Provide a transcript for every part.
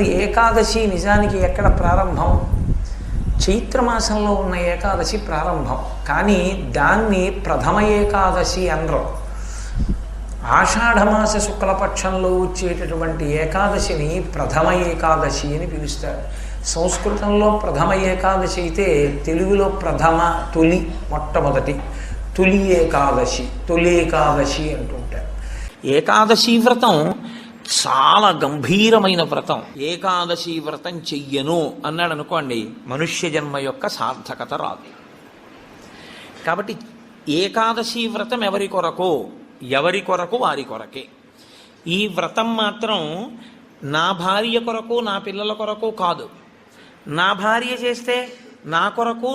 అసలు ఏకాదశి నిజానికి ఎక్కడ ప్రారంభం? చైత్రమాసంలో ఉన్న ఏకాదశి ప్రారంభం, కానీ దాన్ని ప్రథమ ఏకాదశి అనరు. ఆషాఢమాస శుక్లపక్షంలో వచ్చేటటువంటి ఏకాదశిని ప్రథమ ఏకాదశి అని పిలుస్తారు. సంస్కృతంలో ప్రథమ ఏకాదశి అయితే తెలుగులో ప్రథమ, తొలి, మొట్టమొదటి, తొలి ఏకాదశి, తొలి ఏకాదశి అంటుంటారు. ఏకాదశి వ్రతం చాలా గంభీరమైన వ్రతం. ఏకాదశి వ్రతం చెయ్యను అన్నాడు అనుకోండి, మనుష్య జన్మ యొక్క సార్థకత రాదు. కాబట్టి ఏకాదశి వ్రతం ఎవరి కొరకు వారి కొరకే. ఈ వ్రతం మాత్రం నా భార్య కొరకు, నా పిల్లల కొరకు కాదు. నా భార్య చేస్తే నా కొరకు,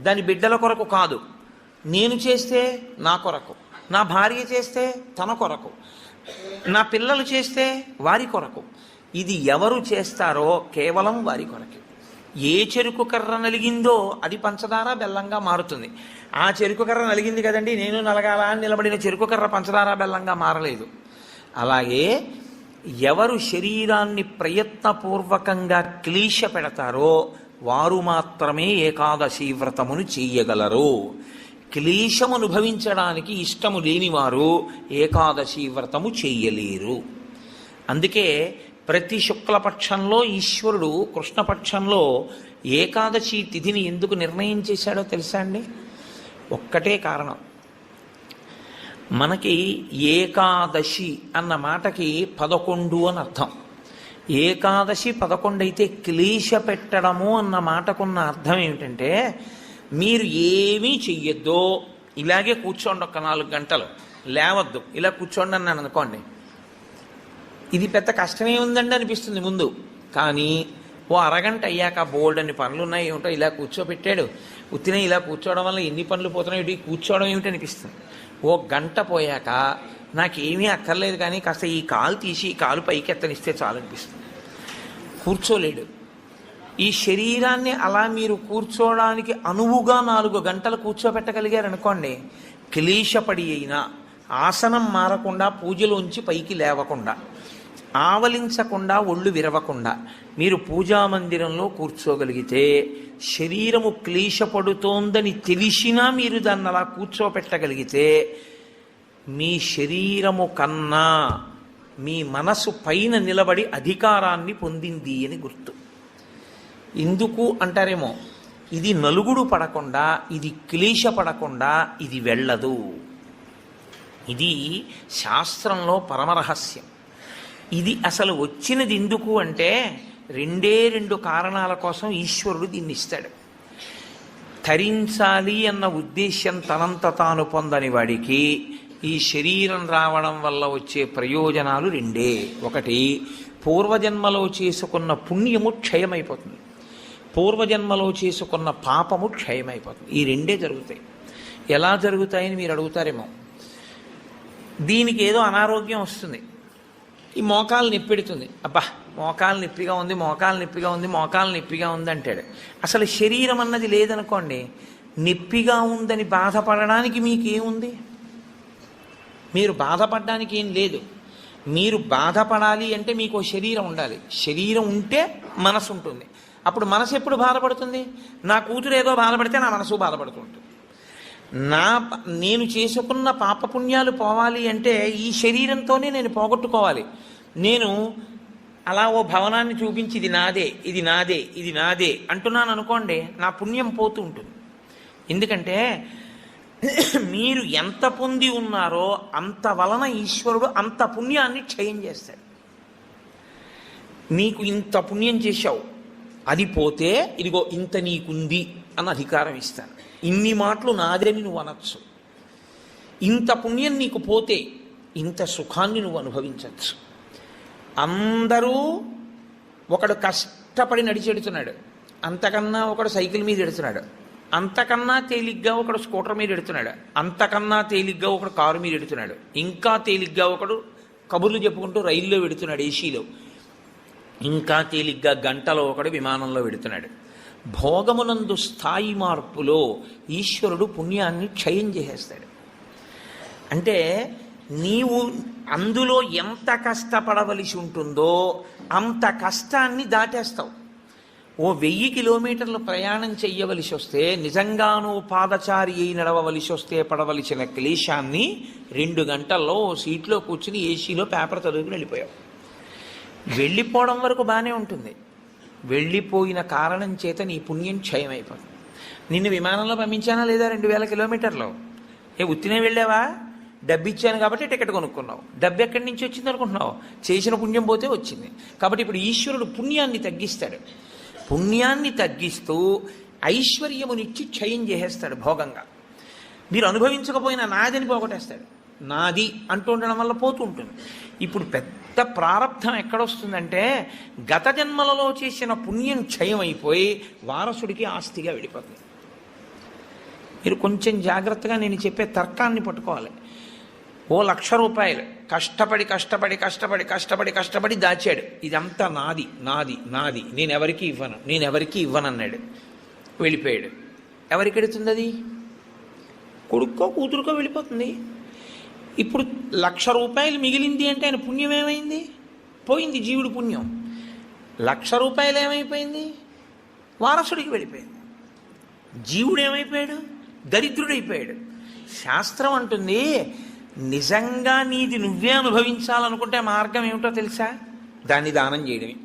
దాని బిడ్డల కొరకు కాదు. నేను చేస్తే నా కొరకు, నా భార్య చేస్తే తన కొరకు, నా పిల్లలు చేస్తే వారి కొరకు. ఇది ఎవరు చేస్తారో కేవలం వారి కొరకే. ఏ చెరుకు కర్ర నలిగిందో అది పంచదార బెల్లంగా మారుతుంది. ఆ చెరుకు కర్ర నలిగింది కదండి, నేను నలగాల అని నిలబడిన చెరుకు కర్ర పంచదార బెల్లంగా మారలేదు. అలాగే ఎవరు శరీరాన్ని ప్రయత్నపూర్వకంగా క్లీశ పెడతారో వారు మాత్రమే ఏకాదశి వ్రతమును చెయ్యగలరు. క్లేశము అనుభవించడానికి ఇష్టము లేనివారు ఏకాదశి వ్రతము చెయ్యలేరు. అందుకే ప్రతి శుక్లపక్షంలో ఈశ్వరుడు కృష్ణపక్షంలో ఏకాదశి తిథిని ఎందుకు నిర్ణయం చేశాడో తెలుసా అండి? ఒక్కటే కారణం. మనకి ఏకాదశి అన్న మాటకి 11 అని అర్థం. ఏకాదశి 11 అయితే క్లేశ పెట్టడము అన్న మాటకున్న అర్థం ఏమిటంటే, మీరు ఏమీ చెయ్యొద్దు, ఇలాగే కూర్చోండి, ఒక 4 గంటలు లేవద్దు, ఇలా కూర్చోండి అన్నాను అనుకోండి, ఇది పెద్ద కష్టమే ఉందండి అనిపిస్తుంది ముందు. కానీ ఓ అరగంట అయ్యాక బోల్డ్ అన్ని పనులు ఉన్నాయి, ఏమిటో ఇలా కూర్చోబెట్టాడు, ఉత్తినే ఇలా కూర్చోవడం వల్ల ఎన్ని పనులు పోతున్నాయి, కూర్చోవడం ఏమిటి అనిపిస్తుంది. ఓ గంట పోయాక నాకేమీ అక్కర్లేదు కానీ కాస్త ఈ కాలు తీసి ఈ కాలు పైకి ఎత్తనిస్తే చాలు అనిపిస్తుంది. కూర్చోలేడు. ఈ శరీరాన్ని అలా మీరు కూర్చోవడానికి అనువుగా 4 గంటలు కూర్చోబెట్టగలిగారనుకోండి, క్లేశపడి అయినా ఆసనం మారకుండా, పూజలోంచి పైకి లేవకుండా, ఆవలించకుండా, ఒళ్ళు విరవకుండా మీరు పూజామందిరంలో కూర్చోగలిగితే, శరీరము క్లేశపడుతోందని తెలిసినా మీరు దాన్ని అలా కూర్చోపెట్టగలిగితే, మీ శరీరము కన్నా మీ మనసు పైన నిలబడి అధికారాన్ని పొందింది అని గుర్తు. ఎందుకు అంటారేమో, ఇది నలుగుడు పడకుండా, ఇది క్లేశపడకుండా ఇది వెళ్ళదు. ఇది శాస్త్రంలో పరమరహస్యం. ఇది అసలు వచ్చినది ఎందుకు అంటే, 2 కారణాల కోసం ఈశ్వరుడు దీన్ని ఇస్తాడు. తరించాలి అన్న ఉద్దేశ్యం తనంత తాను పొందని వాడికి ఈ శరీరం రావడం వల్ల వచ్చే ప్రయోజనాలు 2. ఒకటి, పూర్వజన్మలో చేసుకున్న పుణ్యము క్షయమైపోతుంది, పూర్వజన్మలో చేసుకున్న పాపము క్షయమైపోతుంది. ఈ 2 జరుగుతాయి. ఎలా జరుగుతాయని మీరు అడుగుతారేమో. దీనికి ఏదో అనారోగ్యం వస్తుంది, ఈ మోకాలు నొప్పెడుతుంది, అబ్బా మోకాలు నొప్పిగా ఉంది, మోకాలు నొప్పిగా ఉంది, మోకాలు నొప్పిగా ఉంది అంటాడు. అసలు శరీరం అన్నది లేదనుకోండి, నొప్పిగా ఉందని బాధపడడానికి మీకేముంది? మీరు బాధపడడానికి ఏం లేదు. మీరు బాధపడాలి అంటే మీకు శరీరం ఉండాలి. శరీరం ఉంటే మనసు ఉంటుంది. అప్పుడు మనసు ఎప్పుడు బాధపడుతుంది? నా కూతురు ఏదో బాధపడితే నా మనసు బాధపడుతుంటుంది. నేను చేసుకున్న పాపపుణ్యాలు పోవాలి అంటే ఈ శరీరంతోనే నేను పోగొట్టుకోవాలి. నేను అలా ఓ భవనాన్ని చూపించి ఇది నాదే, ఇది నాదే, ఇది నాదే అంటున్నాను అనుకోండి, నా పుణ్యం పోతూ ఉంటుంది. ఎందుకంటే మీరు ఎంత పొంది ఉన్నారో అంత వలన ఈశ్వరుడు అంత పుణ్యాన్ని క్షయం చేస్తాడు. నీకు ఇంత పుణ్యం చేశావు, అది పోతే ఇదిగో ఇంత నీకుంది అన్న అధికారం ఇస్తాను, ఇన్ని మాటలు నాదని నువ్వు అనొచ్చు, ఇంత పుణ్యం నీకు పోతే ఇంత సుఖాన్ని నువ్వు అనుభవించవచ్చు. అందరూ ఒకడు కష్టపడి నడిచెడుతున్నాడు, అంతకన్నా ఒకడు సైకిల్ మీద ఎడుతున్నాడు, అంతకన్నా తేలిగ్గా ఒకడు స్కూటర్ మీద ఎడుతున్నాడు, అంతకన్నా తేలిగ్గా ఒకడు కారు మీద ఎడుతున్నాడు, ఇంకా తేలిగ్గా ఒకడు కబుర్లు చెప్పుకుంటూ రైల్లో వెడుతున్నాడు, ఏసీలో, ఇంకా తేలిగ్గా గంటలో ఒకడు విమానంలో వెడుతున్నాడు. భోగమునందు స్థాయి మార్పులో ఈశ్వరుడు పుణ్యాన్ని క్షయం చేసేస్తాడు. అంటే నీవు అందులో ఎంత కష్టపడవలసి ఉంటుందో అంత కష్టాన్ని దాటేస్తావు. ఓ 1000 కిలోమీటర్లు ప్రయాణం చెయ్యవలసి వస్తే, నిజంగానూ పాదచారి అయి నడవవలసి వస్తే పడవలసిన క్లేశాన్ని 2 గంటల్లో ఓ సీట్లో కూర్చుని ఏసీలో పేపర్ చదువుకుని వెళ్ళిపోయావు. వెళ్ళిపోవడం వరకు బాగానే ఉంటుంది. వెళ్ళిపోయిన కారణం చేత నీ పుణ్యం క్షయమైపోతుంది. నిన్ను విమానంలో పంపించానా లేదా 2000 కిలోమీటర్లు? ఉత్తినే వెళ్ళావా? డబ్బు ఇచ్చాను కాబట్టి టికెట్ కొనుక్కున్నావు. డబ్బు ఎక్కడి నుంచి వచ్చింది అనుకుంటున్నావు? చేసిన పుణ్యం పోతే వచ్చింది. కాబట్టి ఇప్పుడు ఈశ్వరుడు పుణ్యాన్ని తగ్గిస్తాడు. పుణ్యాన్ని తగ్గిస్తూ ఐశ్వర్యమునిచ్చి క్షయం చేసేస్తాడు భోగంగా. మీరు అనుభవించకపోయినా నాదని పోగొట్టేస్తాడు. నాది అంటూ ఉండడం వల్ల పోతూ ఉంటుంది. ఇప్పుడు పెద్ద ప్రారంధం ఎక్కడొస్తుందంటే, గత జన్మలలో చేసిన పుణ్యం క్షయం అయిపోయి వారసుడికి ఆస్తిగా వెళ్ళిపోతుంది. మీరు కొంచెం జాగ్రత్తగా నేను చెప్పే తర్కాన్ని పట్టుకోవాలి. ఓ 1,00,000 రూపాయలు కష్టపడి కష్టపడి కష్టపడి కష్టపడి కష్టపడి దాచాడు. ఇదంతా నాది నాది నాది, నేనెవరికి ఇవ్వను అన్నాడు. వెళ్ళిపోయాడు. ఎవరికి ఎడుతుంది అది? కొడుక్కో కూతురుకో వెళ్ళిపోతుంది. ఇప్పుడు 1,00,000 రూపాయలు మిగిలింది అంటే ఆయన పుణ్యం ఏమైంది? పోయింది. జీవుడు పుణ్యం. 1,00,000 రూపాయలు ఏమైపోయింది? వారసుడికి వెళ్ళిపోయింది. జీవుడు ఏమైపోయాడు? దరిద్రుడైపోయాడు. శాస్త్రం అంటుంది, నిజంగా నీది నువ్వే అనుభవించాలనుకుంటే మార్గం ఏమిటో తెలుసా? దాన్ని దానం చేయడమే.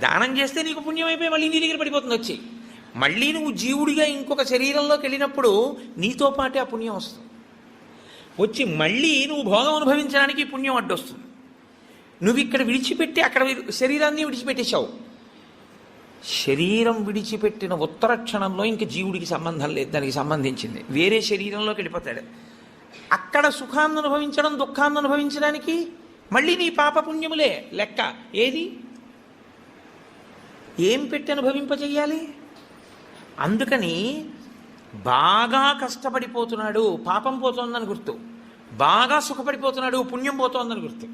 దానం చేస్తే నీకు పుణ్యం అయిపోయి మళ్ళీ నీ దగ్గర పడిపోతుంది వచ్చి. మళ్ళీ నువ్వు జీవుడిగా ఇంకొక శరీరంలోకి వెళ్ళినప్పుడు నీతో పాటే ఆ పుణ్యం వస్తుంది. వచ్చి మళ్ళీ నువ్వు భోగం అనుభవించడానికి పుణ్యం అడ్డొస్తుంది. నువ్వు ఇక్కడ విడిచిపెట్టి అక్కడ శరీరాన్ని విడిచిపెట్టేశావు. శరీరం విడిచిపెట్టిన ఉత్తర క్షణంలో ఇంక జీవుడికి సంబంధం లేదు, దానికి సంబంధించింది. వేరే శరీరంలోకి వెళ్ళిపోతాడు. అక్కడ సుఖాన్ని అనుభవించడం, దుఃఖాన్ని అనుభవించడానికి మళ్ళీ నీ పాపపుణ్యములే లెక్క. ఏది? ఏం పెట్టి అనుభవింపజేయాలి? అందుకని బాగా కష్టపడిపోతున్నాడు, పాపం పోతోందని గుర్తు. బాగా సుఖపడిపోతున్నాడు, పుణ్యం పోతోందని గుర్తు.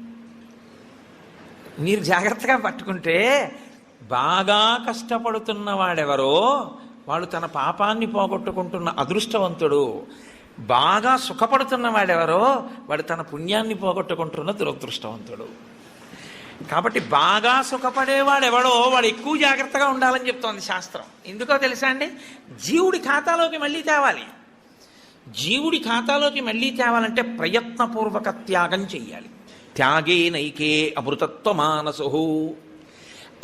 మీరు జాగ్రత్తగా పట్టుకుంటే, బాగా కష్టపడుతున్న వాడెవరో వాడు తన పాపాన్ని పోగొట్టుకుంటున్న అదృష్టవంతుడు. బాగా సుఖపడుతున్న వాడెవరో వాడు తన పుణ్యాన్ని పోగొట్టుకుంటున్న దురదృష్టవంతుడు. కాబట్టి బాగా సుఖపడేవాడెవడో వాడు ఎక్కువ జాగ్రత్తగా ఉండాలని చెప్తోంది శాస్త్రం. ఎందుకో తెలుసా అండి? జీవుడి ఖాతాలోకి మళ్ళీ తేవాలి. జీవుడి ఖాతాలోకి మళ్ళీ తేవాలంటే ప్రయత్నపూర్వక త్యాగం చెయ్యాలి. త్యాగే నైకే అమృతత్వ మానసు.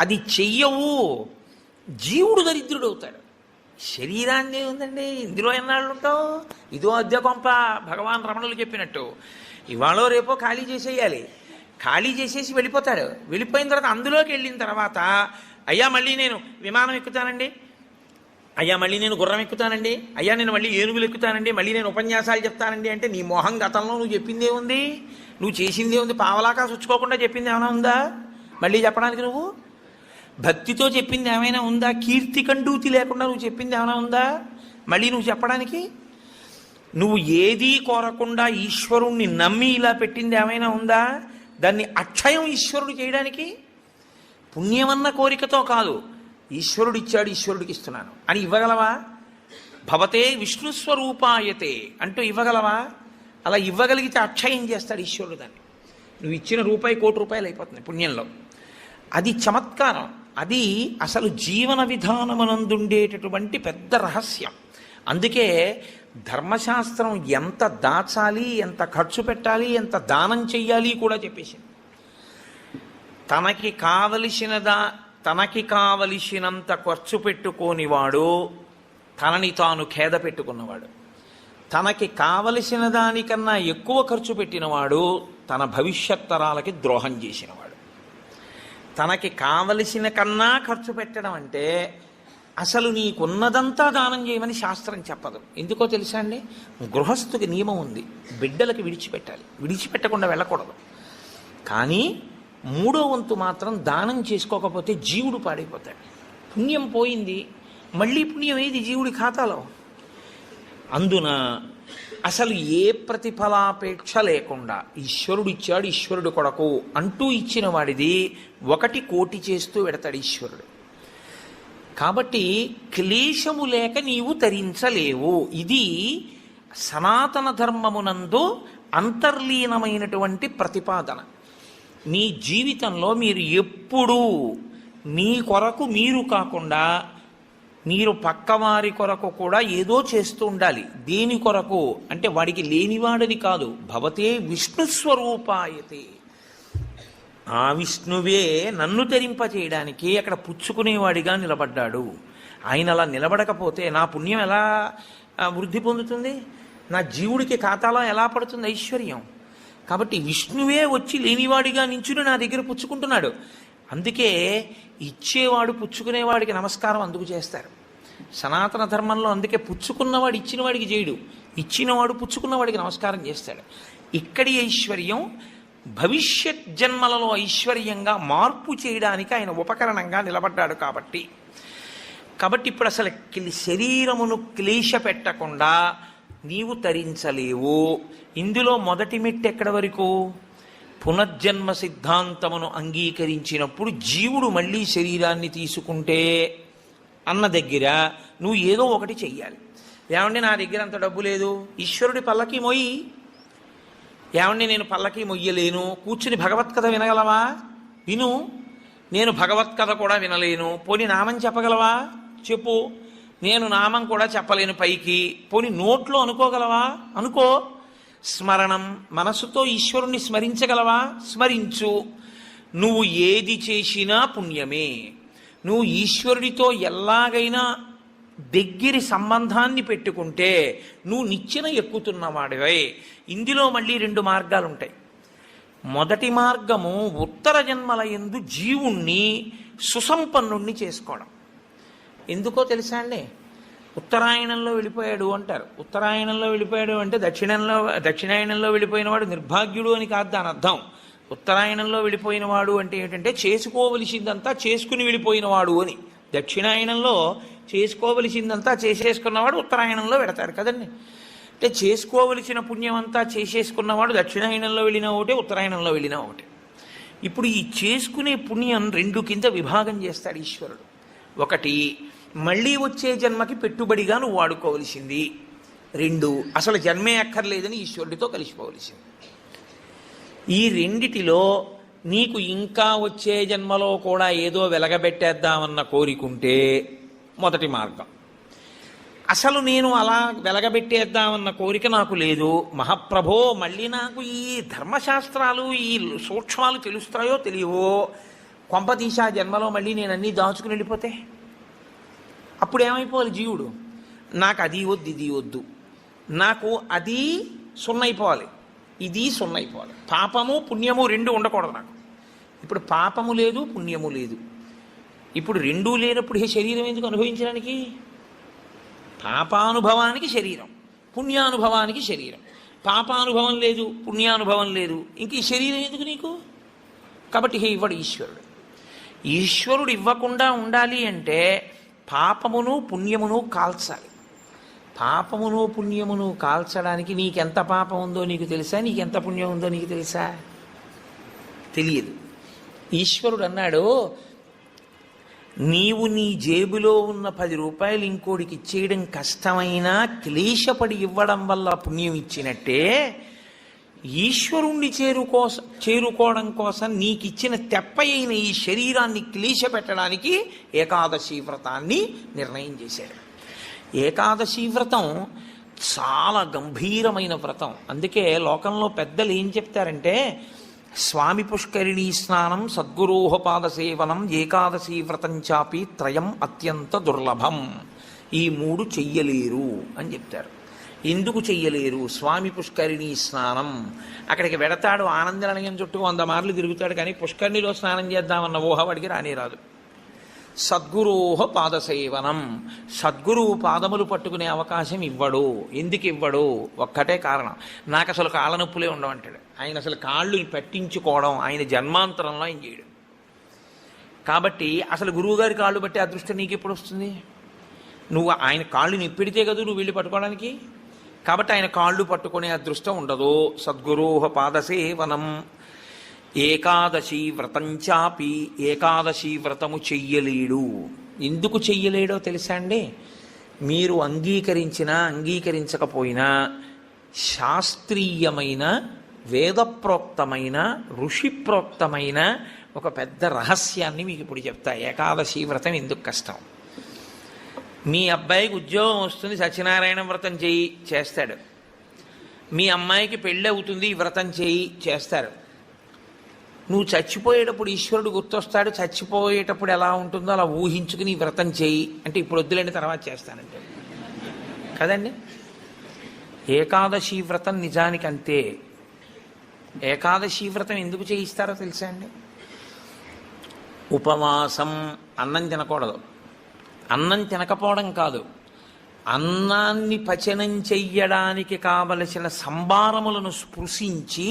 అది చెయ్యవు, జీవుడు దరిద్రుడవుతాడు. శరీరాన్ని ఉందండి, ఇందులో ఎన్నాళ్ళు ఉంటావు? ఇదో అద్దె కొంప. భగవాన్ రమణులు చెప్పినట్టు ఇవాళో రేపో ఖాళీ చేసేయాలి. ఖాళీ చేసేసి వెళ్ళిపోతాడు. వెళ్ళిపోయిన తర్వాత అందులోకి వెళ్ళిన తర్వాత, అయ్యా మళ్ళీ నేను విమానం ఎక్కుతానండి, అయ్యా మళ్ళీ నేను గుర్రం ఎక్కుతానండి, అయ్యా నేను మళ్ళీ ఏనుగులు ఎక్కుతానండి, మళ్ళీ నేను ఉపన్యాసాలు చెప్తానండి అంటే నీ మొహం గతంలో నువ్వు చెప్పిందే ఉంది, నువ్వు చేసిందే ఉంది. పావలాకా సుచ్చుకోకుండా చెప్పింది ఏమైనా ఉందా మళ్ళీ చెప్పడానికి? నువ్వు భక్తితో చెప్పింది ఏమైనా ఉందా? కీర్తి కండూతి లేకుండా నువ్వు చెప్పింది ఏమైనా ఉందా మళ్ళీ నువ్వు చెప్పడానికి? నువ్వు ఏదీ కోరకుండా ఈశ్వరుణ్ణి నమ్మి ఇలా పెట్టింది ఏమైనా ఉందా? దాన్ని అక్షయం ఈశ్వరుడు చేయడానికి. పుణ్యమన్న కోరికతో కాదు, ఈశ్వరుడు ఇచ్చాడు ఈశ్వరుడికి ఇస్తున్నాను అని ఇవ్వగలవా? భవతే విష్ణుస్వరూపాయతే అంటూ ఇవ్వగలవా? అలా ఇవ్వగలిగితే అక్షయం చేస్తాడు ఈశ్వరుడు దాన్ని. నువ్వు ఇచ్చిన రూపాయి ₹1,00,00,000 అయిపోతుంది పుణ్యంలో. అది చమత్కారం. అది అసలు జీవన విధానమునందుండేటటువంటి పెద్ద రహస్యం. అందుకే ధర్మశాస్త్రం ఎంత దాచాలి, ఎంత ఖర్చు పెట్టాలి, ఎంత దానం చెయ్యాలి కూడా చెప్పేసింది. తనకి కావలసినంత ఖర్చు పెట్టుకోనివాడు తనని తాను ఖేద పెట్టుకున్నవాడు. తనకి కావలసిన దానికన్నా ఎక్కువ ఖర్చు పెట్టినవాడు తన భవిష్యత్ తరాలకి ద్రోహం చేసినవాడు. తనకి కావలసిన కన్నా ఖర్చు పెట్టడం అంటే అసలు నీకున్నదంతా దానం చేయమని శాస్త్రం చెప్పదు. ఎందుకో తెలుసా అండి? గృహస్థుకి నియమం ఉంది, బిడ్డలకి విడిచిపెట్టాలి, విడిచిపెట్టకుండా వెళ్ళకూడదు. కానీ 3వ వంతు మాత్రం దానం చేసుకోకపోతే జీవుడు పాడైపోతాడు. పుణ్యం పోయింది, మళ్ళీ పుణ్యం ఏది జీవుడి ఖాతాలో? అందున అసలు ఏ ప్రతిఫలాపేక్ష లేకుండా ఈశ్వరుడు ఇచ్చాడు, ఈశ్వరుడు కొరకు అంటూ ఇచ్చిన వాడిది 1 కోటి చేస్తూ పెడతాడు ఈశ్వరుడు. కాబట్టి క్లేశము లేక నీవు తరించలేవు. ఇది సనాతన ధర్మమునందు అంతర్లీనమైనటువంటి ప్రతిపాదన. మీ జీవితంలో మీరు ఎప్పుడూ మీ కొరకు మీరు కాకుండా మీరు పక్కవారి కొరకు కూడా ఏదో చేస్తూ ఉండాలి. దేని కొరకు అంటే వాడికి లేనివాడని కాదు. భవతే విష్ణుస్వరూపాయతే, ఆ విష్ణువే నన్ను తరింపచేయడానికి అక్కడ పుచ్చుకునేవాడిగా నిలబడ్డాడు. ఆయన అలా నిలబడకపోతే నా పుణ్యం ఎలా వృద్ధి పొందుతుంది? నా జీవుడికి ఖాతాలో ఎలా పడుతుంది ఐశ్వర్యం? కాబట్టి విష్ణువే వచ్చి లేనివాడిగా నించుని నా దగ్గర పుచ్చుకుంటున్నాడు. అందుకే ఇచ్చేవాడు పుచ్చుకునేవాడికి నమస్కారం అందుకు చేస్తారు సనాతన ధర్మంలో. అందుకే పుచ్చుకున్నవాడు ఇచ్చినవాడికి చేయడు, ఇచ్చినవాడు పుచ్చుకున్నవాడికి నమస్కారం చేస్తాడు. ఇక్కడి ఐశ్వర్యం భవిష్యత్ జన్మలలో ఐశ్వర్యంగా మార్పు చేయడానికి ఆయన ఉపకరణంగా నిలబడ్డాడు. కాబట్టి ఇప్పుడు అసలు శరీరమును క్లేశ పెట్టకుండా నీవు తరించలేవు. ఇందులో మొదటి మెట్టు ఎక్కడ వరకు? పునర్జన్మ సిద్ధాంతమును అంగీకరించినప్పుడు జీవుడు మళ్ళీ శరీరాన్ని తీసుకుంటే అన్న దగ్గర నువ్వు ఏదో ఒకటి చెయ్యాలి. ఏమండి నా దగ్గర అంత డబ్బు లేదు, ఈశ్వరుడి పల్లకి మొయ్యి. ఏమండి నేను పల్లకి మొయ్యలేను, కూర్చుని భగవత్కథ వినగలవా? విను. నేను భగవత్కథ కూడా వినలేను, పోని నామం చెప్పగలవా? చెప్పు. నేను నామం కూడా చెప్పలేను పైకి, పోని నోట్లో అనుకోగలవా? అనుకో. స్మరణం, మనసుతో ఈశ్వరుణ్ణి స్మరించగలవా? స్మరించు. నువ్వు ఏది చేసినా పుణ్యమే. నువ్వు ఈశ్వరుడితో ఎలాగైనా దగ్గరి సంబంధాన్ని పెట్టుకుంటే నువ్వు నిచ్చెన ఎక్కుతున్నవాడివే. ఇందులో మళ్ళీ 2 మార్గాలు ఉంటాయి. మొదటి మార్గము ఉత్తర జన్మల యందు జీవుణ్ణి సుసంపన్నుణ్ణి చేసుకోవడం. ఎందుకో తెలుసా అండి? ఉత్తరాయణంలో వెళ్ళిపోయాడు అంటారు. ఉత్తరాయణంలో వెళ్ళిపోయాడు అంటే దక్షిణాయనంలో వెళ్ళిపోయిన వాడు నిర్భాగ్యుడు అని కాదు దాని అర్థం. ఉత్తరాయణంలో వెళ్ళిపోయిన వాడు అంటే ఏంటంటే చేసుకోవలసిందంతా చేసుకుని వెళ్ళిపోయినవాడు అని. దక్షిణాయనంలో చేసుకోవలసిందంతా చేసేసుకున్నవాడు ఉత్తరాయణంలో పెడతారు కదండి. అంటే చేసుకోవలసిన పుణ్యం అంతా చేసేసుకున్నవాడు దక్షిణాయనంలో వెళ్ళినా ఒకటే, ఉత్తరాయణంలో వెళ్ళినా ఒకటే. ఇప్పుడు ఈ చేసుకునే పుణ్యం 2 కింద విభాగం చేస్తాడు ఈశ్వరుడు. ఒకటి మళ్ళీ వచ్చే జన్మకి పెట్టుబడిగా నువ్వు వాడుకోవలసింది. 2 అసలు జన్మే అక్కర్లేదని ఈశ్వరుడితో కలిసిపోవలసింది. ఈ రెండిటిలో నీకు ఇంకా వచ్చే జన్మలో కూడా ఏదో వెలగబెట్టేద్దామన్న కోరికుంటే మొదటి మార్గం. అసలు నేను అలా వెలగబెట్టేద్దామన్న కోరిక నాకు లేదు, మహాప్రభో మళ్ళీ నాకు ఈ ధర్మశాస్త్రాలు ఈ సూక్ష్మాలు తెలుస్తాయో తెలియవో, కొంపతీసా జన్మలో మళ్ళీ నేను అన్నీ దాచుకుని వెళ్ళిపోతే అప్పుడు ఏమైపోవాలి జీవుడు? నాకు అది వద్దు ఇది వద్దు, నాకు అది సున్నైపోవాలి ఇది సున్నైపోవాలి. పాపము పుణ్యము 2 ఉండకూడదు నాకు. ఇప్పుడు పాపము లేదు పుణ్యము లేదు. ఇప్పుడు 2 లేనప్పుడు ఈ శరీరం ఎందుకు అనుభవించడానికి? పాపానుభవానికి శరీరం, పుణ్యానుభవానికి శరీరం. పాపానుభవం లేదు పుణ్యానుభవం లేదు, ఇంక ఈ శరీరం ఎందుకు నీకు? కాబట్టి ఇవ్వడు ఈశ్వరుడు. ఈశ్వరుడు ఇవ్వకుండా ఉండాలి అంటే పాపమును పుణ్యమును కాల్చాలి. పాపమును పుణ్యమును కాల్చడానికి నీకెంత పాపం ఉందో నీకు తెలుసా? నీకెంత పుణ్యం ఉందో నీకు తెలుసా? తెలియదు. ఈశ్వరుడు అన్నాడు, నీవు నీ జేబులో ఉన్న 10 రూపాయలు ఇంకోడికి ఇచ్చేయడం కష్టమైనా క్లేశపడి ఇవ్వడం వల్ల పుణ్యం ఇచ్చినట్టే, ఈశ్వరుణ్ణి చేరుకోవడం కోసం నీకిచ్చిన తెప్పయైన ఈ శరీరాన్ని క్లేశ పెట్టడానికి ఏకాదశి వ్రతాన్ని నిర్ణయం చేశాడు. ఏకాదశి వ్రతం చాలా గంభీరమైన వ్రతం. అందుకే లోకంలో పెద్దలు ఏం చెప్తారంటే, స్వామి పుష్కరిణీ స్నానం, సద్గురోహపాద సేవనం, ఏకాదశి వ్రతం చాపి త్రయం అత్యంత దుర్లభం. ఈ 3 చెయ్యలేరు అని చెప్తారు. ఎందుకు చెయ్యలేరు? స్వామి పుష్కరిణీ స్నానం అక్కడికి వెడతాడు, ఆనందనిలయం చుట్టూ 100 మార్లు తిరుగుతాడు, కానీ పుష్కరిణిలో స్నానం చేద్దామన్న ఊహ వాడికి రానే రాదు. సద్గురోహ పాదసేవనం, సద్గురువు పాదములు పట్టుకునే అవకాశం ఇవ్వడు. ఎందుకు ఇవ్వడు? ఒక్కటే కారణం, నాకు అసలు కాళ్ళ నొప్పులే ఉండవంటాడు. ఆయన అసలు కాళ్ళు పట్టించుకోవడం ఆయన జన్మాంతరంలో ఆయన చేయడు. కాబట్టి అసలు గురువుగారి కాళ్ళు బట్టి అదృష్టం నీకు ఎప్పుడు వస్తుంది? నువ్వు ఆయన కాళ్ళు నిప్పెడితే కదా నువ్వు వెళ్ళి పట్టుకోవడానికి. కాబట్టి ఆయన కాళ్ళు పట్టుకునే అదృష్టం ఉండదు. సద్గురోహ పాదసేవనం. ఏకాదశి వ్రతం చాపి, ఏకాదశి వ్రతము చెయ్యలేడు. ఎందుకు చెయ్యలేడో తెలుసా అండి? మీరు అంగీకరించినా అంగీకరించకపోయినా శాస్త్రీయమైన వేదప్రోక్తమైన ఋషిప్రోక్తమైన ఒక పెద్ద రహస్యాన్ని మీకు ఇప్పుడు చెప్తా. ఏకాదశి వ్రతం ఎందుకు కష్టం? మీ అబ్బాయికి ఉద్యోగం వస్తుంది, సత్యనారాయణ వ్రతం చేయి, చేస్తాడు. మీ అమ్మాయికి పెళ్ళి అవుతుంది, ఈ వ్రతం చేయి, చేస్తారు. నువ్వు చచ్చిపోయేటప్పుడు ఈశ్వరుడు గుర్తొస్తాడు, చచ్చిపోయేటప్పుడు ఎలా ఉంటుందో అలా ఊహించుకుని ఈ వ్రతం చేయి అంటే ఇప్పుడు వద్దులేండి తర్వాత చేస్తానంటే కదండి. ఏకాదశి వ్రతం నిజానికి అంతే. ఏకాదశి వ్రతం ఎందుకు చేయిస్తారో తెలుసా అండి? ఉపవాసం, అన్నం తినకూడదు. అన్నం తినకపోవడం కాదు, అన్నాన్ని పచనం చెయ్యడానికి కావలసిన సంభారములను స్పృశించి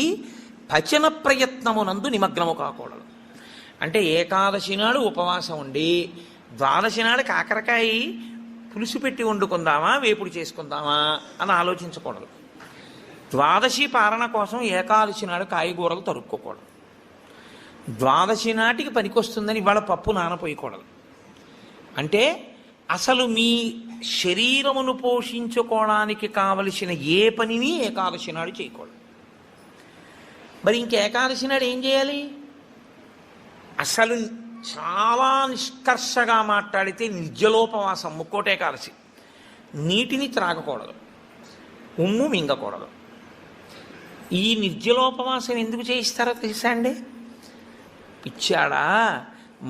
పచన ప్రయత్నమునందు నిమగ్నము కాకూడదు. అంటే ఏకాదశి నాడు ఉపవాసం ఉండి ద్వాదశి నాడు కాకరకాయ పులుసు పెట్టి వండుకుందామా, వేపుడు చేసుకుందామా అని ఆలోచించకూడదు. ద్వాదశి పారణ కోసం ఏకాదశి నాడు కాయగూరలు తరుక్కోకూడదు. ద్వాదశి నాటికి పనికొస్తుందని ఇవాళ పప్పు నానపోయకూడదు. అంటే అసలు మీ శరీరమును పోషించుకోవడానికి కావలసిన ఏ పనిని ఏకాదశి నాడు చేయకూడదు. మరి ఇంక ఏకాదశి నాడు ఏం చేయాలి? అసలు చాలా నిష్కర్షగా మాట్లాడితే నిర్జలోపవాసం, ముక్కోటి ఏకాదశి. నీటిని త్రాగకూడదు, ఉమ్ము మింగకూడదు. ఈ నిర్జలోపవాసం ఎందుకు చేయిస్తారో తెలుసా అండి? పిచ్చాడా,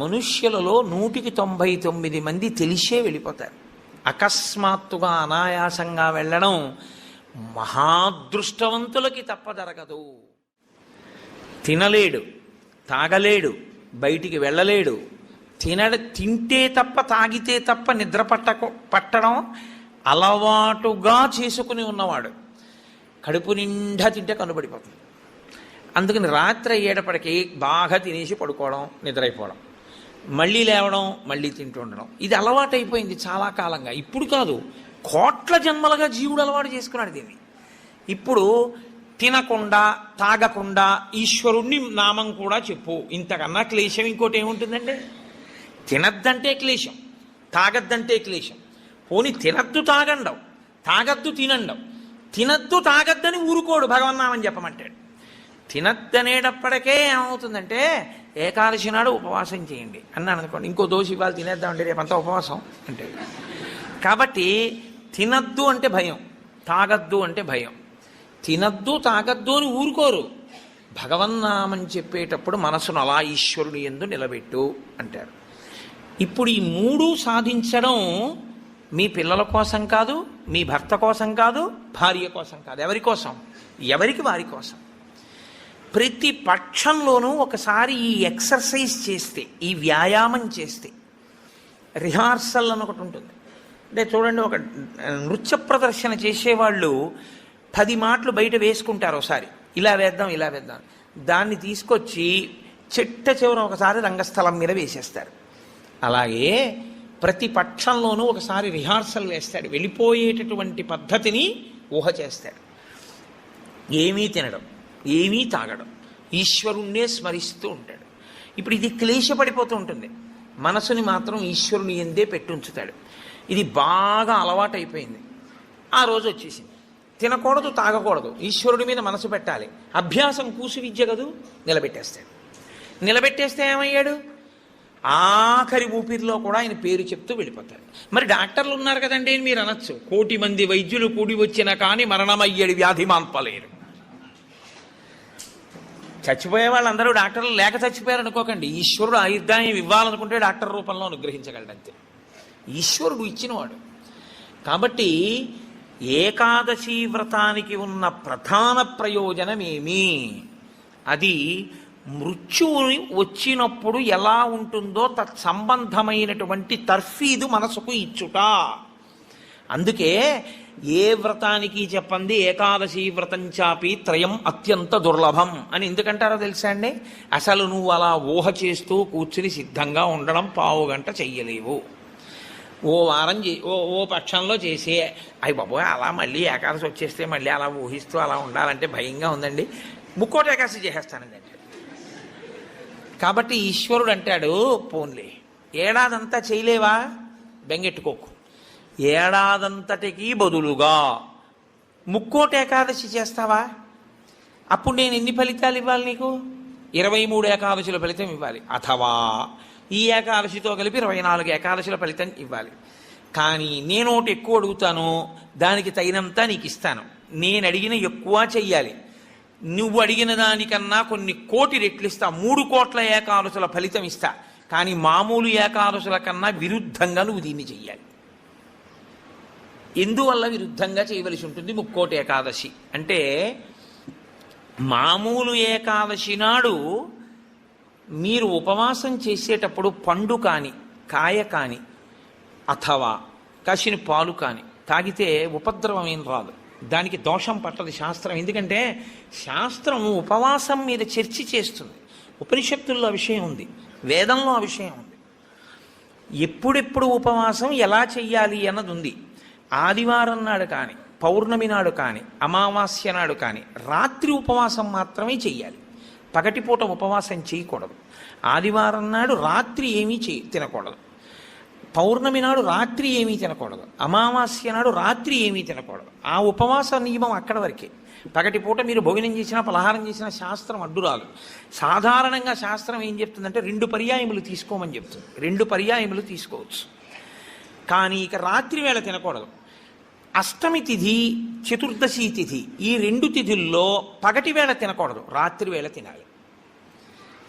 మనుష్యులలో 199 మంది తెలిసే వెళ్ళిపోతారు. అకస్మాత్తుగా అనాయాసంగా వెళ్ళడం మహాదృష్టవంతులకి తప్ప జరగదు. తినలేడు, తాగలేడు, బయటికి వెళ్ళలేడు. తింటే తప్ప తాగితే తప్ప నిద్ర పట్టడం అలవాటుగా చేసుకుని ఉన్నవాడు కడుపు నిండా తింటే కనుబడిపోతుంది. అందుకని రాత్రి అయ్యేటప్పటికీ బాగా తినేసి పడుకోవడం, నిద్రైపోవడం, మళ్ళీ లేవడం, మళ్ళీ తింటూ ఉండడం, ఇది అలవాటు అయిపోయింది చాలా కాలంగా. ఇప్పుడు కాదు, కోట్ల జన్మలుగా జీవుడు అలవాటు చేసుకున్నాడు దీన్ని. ఇప్పుడు తినకుండా తాగకుండా ఈశ్వరుణ్ణి నామం కూడా చెప్పు, ఇంతకన్నా క్లేశం ఇంకోటి ఏముంటుందండి? తినద్దంటే క్లేశం, తాగద్దంటే క్లేశం. పోని తినద్దు తాగండవు, తాగద్దు తినండవు. తినద్దు తాగద్దని ఊరుకోడు, భగవన్నామం చెప్పమంటాడు. తినద్దనేటప్పటికే ఏమవుతుందంటే ఏకాదశి నాడు ఉపవాసం చేయండి అన్నాను అనుకోండి, ఇంకో దోశ ఇవాళ తినేద్దామంటే రేపంతా ఉపవాసం అంటే. కాబట్టి తినద్దు అంటే భయం, తాగద్దు అంటే భయం. తినద్దు తాగద్దు అని ఊరుకోరు. భగవన్నామం చెప్పేటప్పుడు మనసును అలా ఈశ్వరుడు యందు నిలబెట్టు అంటారు. ఇప్పుడు ఈ 3 సాధించడం మీ పిల్లల కోసం కాదు, మీ భర్త కోసం కాదు, భార్య కోసం కాదు. ఎవరి కోసం? ఎవరికి వారి కోసం. ప్రతి పక్షంలోనూ ఒకసారి ఈ ఎక్సర్సైజ్ చేస్తే, ఈ వ్యాయామం చేస్తే, రిహార్సల్ అని ఒకటి ఉంటుంది. అంటే చూడండి, ఒక నృత్య ప్రదర్శన చేసేవాళ్ళు 10 మాటలు బయట వేసుకుంటారు. ఒకసారి ఇలా వేద్దాం, ఇలా వేద్దాం, దాన్ని తీసుకొచ్చి చిట్ట చివర ఒకసారి రంగస్థలం మీద వేసేస్తారు. అలాగే ప్రతి పక్షంలోనూ ఒకసారి రిహార్సల్ వేస్తాడు, వెళ్ళిపోయేటటువంటి పద్ధతిని ఊహ చేస్తాడు. ఏమీ తినడం, ఏమీ తాగడం, ఈశ్వరుణ్ణే స్మరిస్తూ ఉంటాడు. ఇప్పుడు ఇది క్లేశపడిపోతూ ఉంటుంది, మనసుని మాత్రం ఈశ్వరుని ఎందే పెట్టుంచుతాడు. ఇది బాగా అలవాటైపోయింది. ఆ రోజు వచ్చేసింది, తినకూడదు తాగకూడదు, ఈశ్వరుడి మీద మనసు పెట్టాలి. అభ్యాసం కూసు విద్య కదూ, నిలబెట్టేస్తాడు. నిలబెట్టేస్తే ఏమయ్యాడు? ఆఖరి ఊపిరిలో కూడా ఆయన పేరు చెప్తూ వెళ్ళిపోతాడు. మరి డాక్టర్లు ఉన్నారు కదండి అని మీరు అనొచ్చు, 1,000,000 మంది వైద్యులు కూడి వచ్చినా కానీ మరణమయ్యేది వ్యాధి మాన్పలేరు. చచ్చిపోయే వాళ్ళందరూ డాక్టర్లు లేక చచ్చిపోయారు అనుకోకండి. ఈశ్వరుడు ఆయుర్దాయం ఇవ్వాలనుకుంటే డాక్టర్ రూపంలో అనుగ్రహించగలడంతే, ఈశ్వరుడు ఇచ్చినవాడు. కాబట్టి ఏకాదశి వ్రతానికి ఉన్న ప్రధాన ప్రయోజనమేమి? అది మృత్యువు వచ్చినప్పుడు ఎలా ఉంటుందో తత్సంబంధమైనటువంటి తర్ఫీదు మనసుకు ఇచ్చుట. అందుకే ఏ వ్రతానికి చెప్పండి ఏకాదశి వ్రతం చాపి త్రయం అత్యంత దుర్లభం అని ఎందుకంటారో తెలుసా అండి? అసలు నువ్వు అలా ఊహ చేస్తూ కూర్చుని సిద్ధంగా ఉండడం 1/2 గంట చెయ్యలేవు. ఓ వారం ఓ పక్షంలో చేసి అయ్యి బాబోయ్ అలా మళ్ళీ ఏకాదశి వచ్చేస్తే మళ్ళీ అలా ఊహిస్తూ అలా ఉండాలంటే భయంగా ఉందండి, ముక్కోటి ఏకాదశి చేసేస్తానండి అంటే. కాబట్టి ఈశ్వరుడు అంటాడు, పోన్లే ఏడాదంతా చేయలేవా, బెంగెట్టుకోకు, ఏడాదంతటికి బదులుగా ముక్కోటి ఏకాదశి చేస్తావా? అప్పుడు నేను ఎన్ని ఫలితాలు ఇవ్వాలి నీకు? 23 ఏకాదశుల ఫలితం ఇవ్వాలి. అథవా ఈ ఏకాదశితో కలిపి 24 ఏకాదశుల ఫలితం ఇవ్వాలి. కానీ నేను ఒకటి ఎక్కువ అడుగుతాను, దానికి తగినంత నీకు ఇస్తాను. నేను అడిగిన ఎక్కువ చెయ్యాలి, నువ్వు అడిగిన దానికన్నా కొన్ని కోటి రెట్లు ఇస్తా. 3 కోట్ల ఏకాదశుల ఫలితం ఇస్తా. కానీ మామూలు ఏకాదశుల కన్నా విరుద్ధంగా నువ్వు దీన్ని చెయ్యాలి. ఎందువల్ల విరుద్ధంగా చేయవలసి ఉంటుంది ముక్కోటి ఏకాదశి అంటే, మామూలు ఏకాదశి నాడు మీరు ఉపవాసం చేసేటప్పుడు పండు కాని, కాయ కాని, అథవా కాసిన పాలు కాని తాగితే ఉపద్రవం ఏం రాదు, దానికి దోషం పట్టదు శాస్త్రం. ఎందుకంటే శాస్త్రం ఉపవాసం మీద చర్చ చేస్తుంది. ఉపనిషత్తుల్లో ఆ విషయం ఉంది, వేదంలో ఆ విషయం ఉంది. ఎప్పుడెప్పుడు ఉపవాసం ఎలా చెయ్యాలి అన్నది ఉంది. ఆదివారం నాడు కానీ, పౌర్ణమి నాడు కానీ, అమావాస్య నాడు కానీ రాత్రి ఉపవాసం మాత్రమే చెయ్యాలి. పగటిపూట ఉపవాసం చేయకూడదు. ఆదివారం నాడు రాత్రి ఏమీ తినకూడదు. పౌర్ణమి నాడు రాత్రి ఏమీ తినకూడదు. అమావాస్య నాడు రాత్రి ఏమీ తినకూడదు. ఆ ఉపవాస నియమం అక్కడ వరకే. పగటిపూట మీరు భోజనం చేసినా, పలహారం చేసినా శాస్త్రం అడ్డురాలు. సాధారణంగా శాస్త్రం ఏం చెప్తుందంటే 2 పర్యాయములు తీసుకోమని చెప్తుంది. 2 పర్యాయములు తీసుకోవచ్చు. కానీ ఇక రాత్రి వేళ తినకూడదు. అష్టమి తిథి, చతుర్దశి తిథి, ఈ 2 తిథుల్లో పగటి వేళ తినకూడదు, రాత్రి వేళ తినాలి.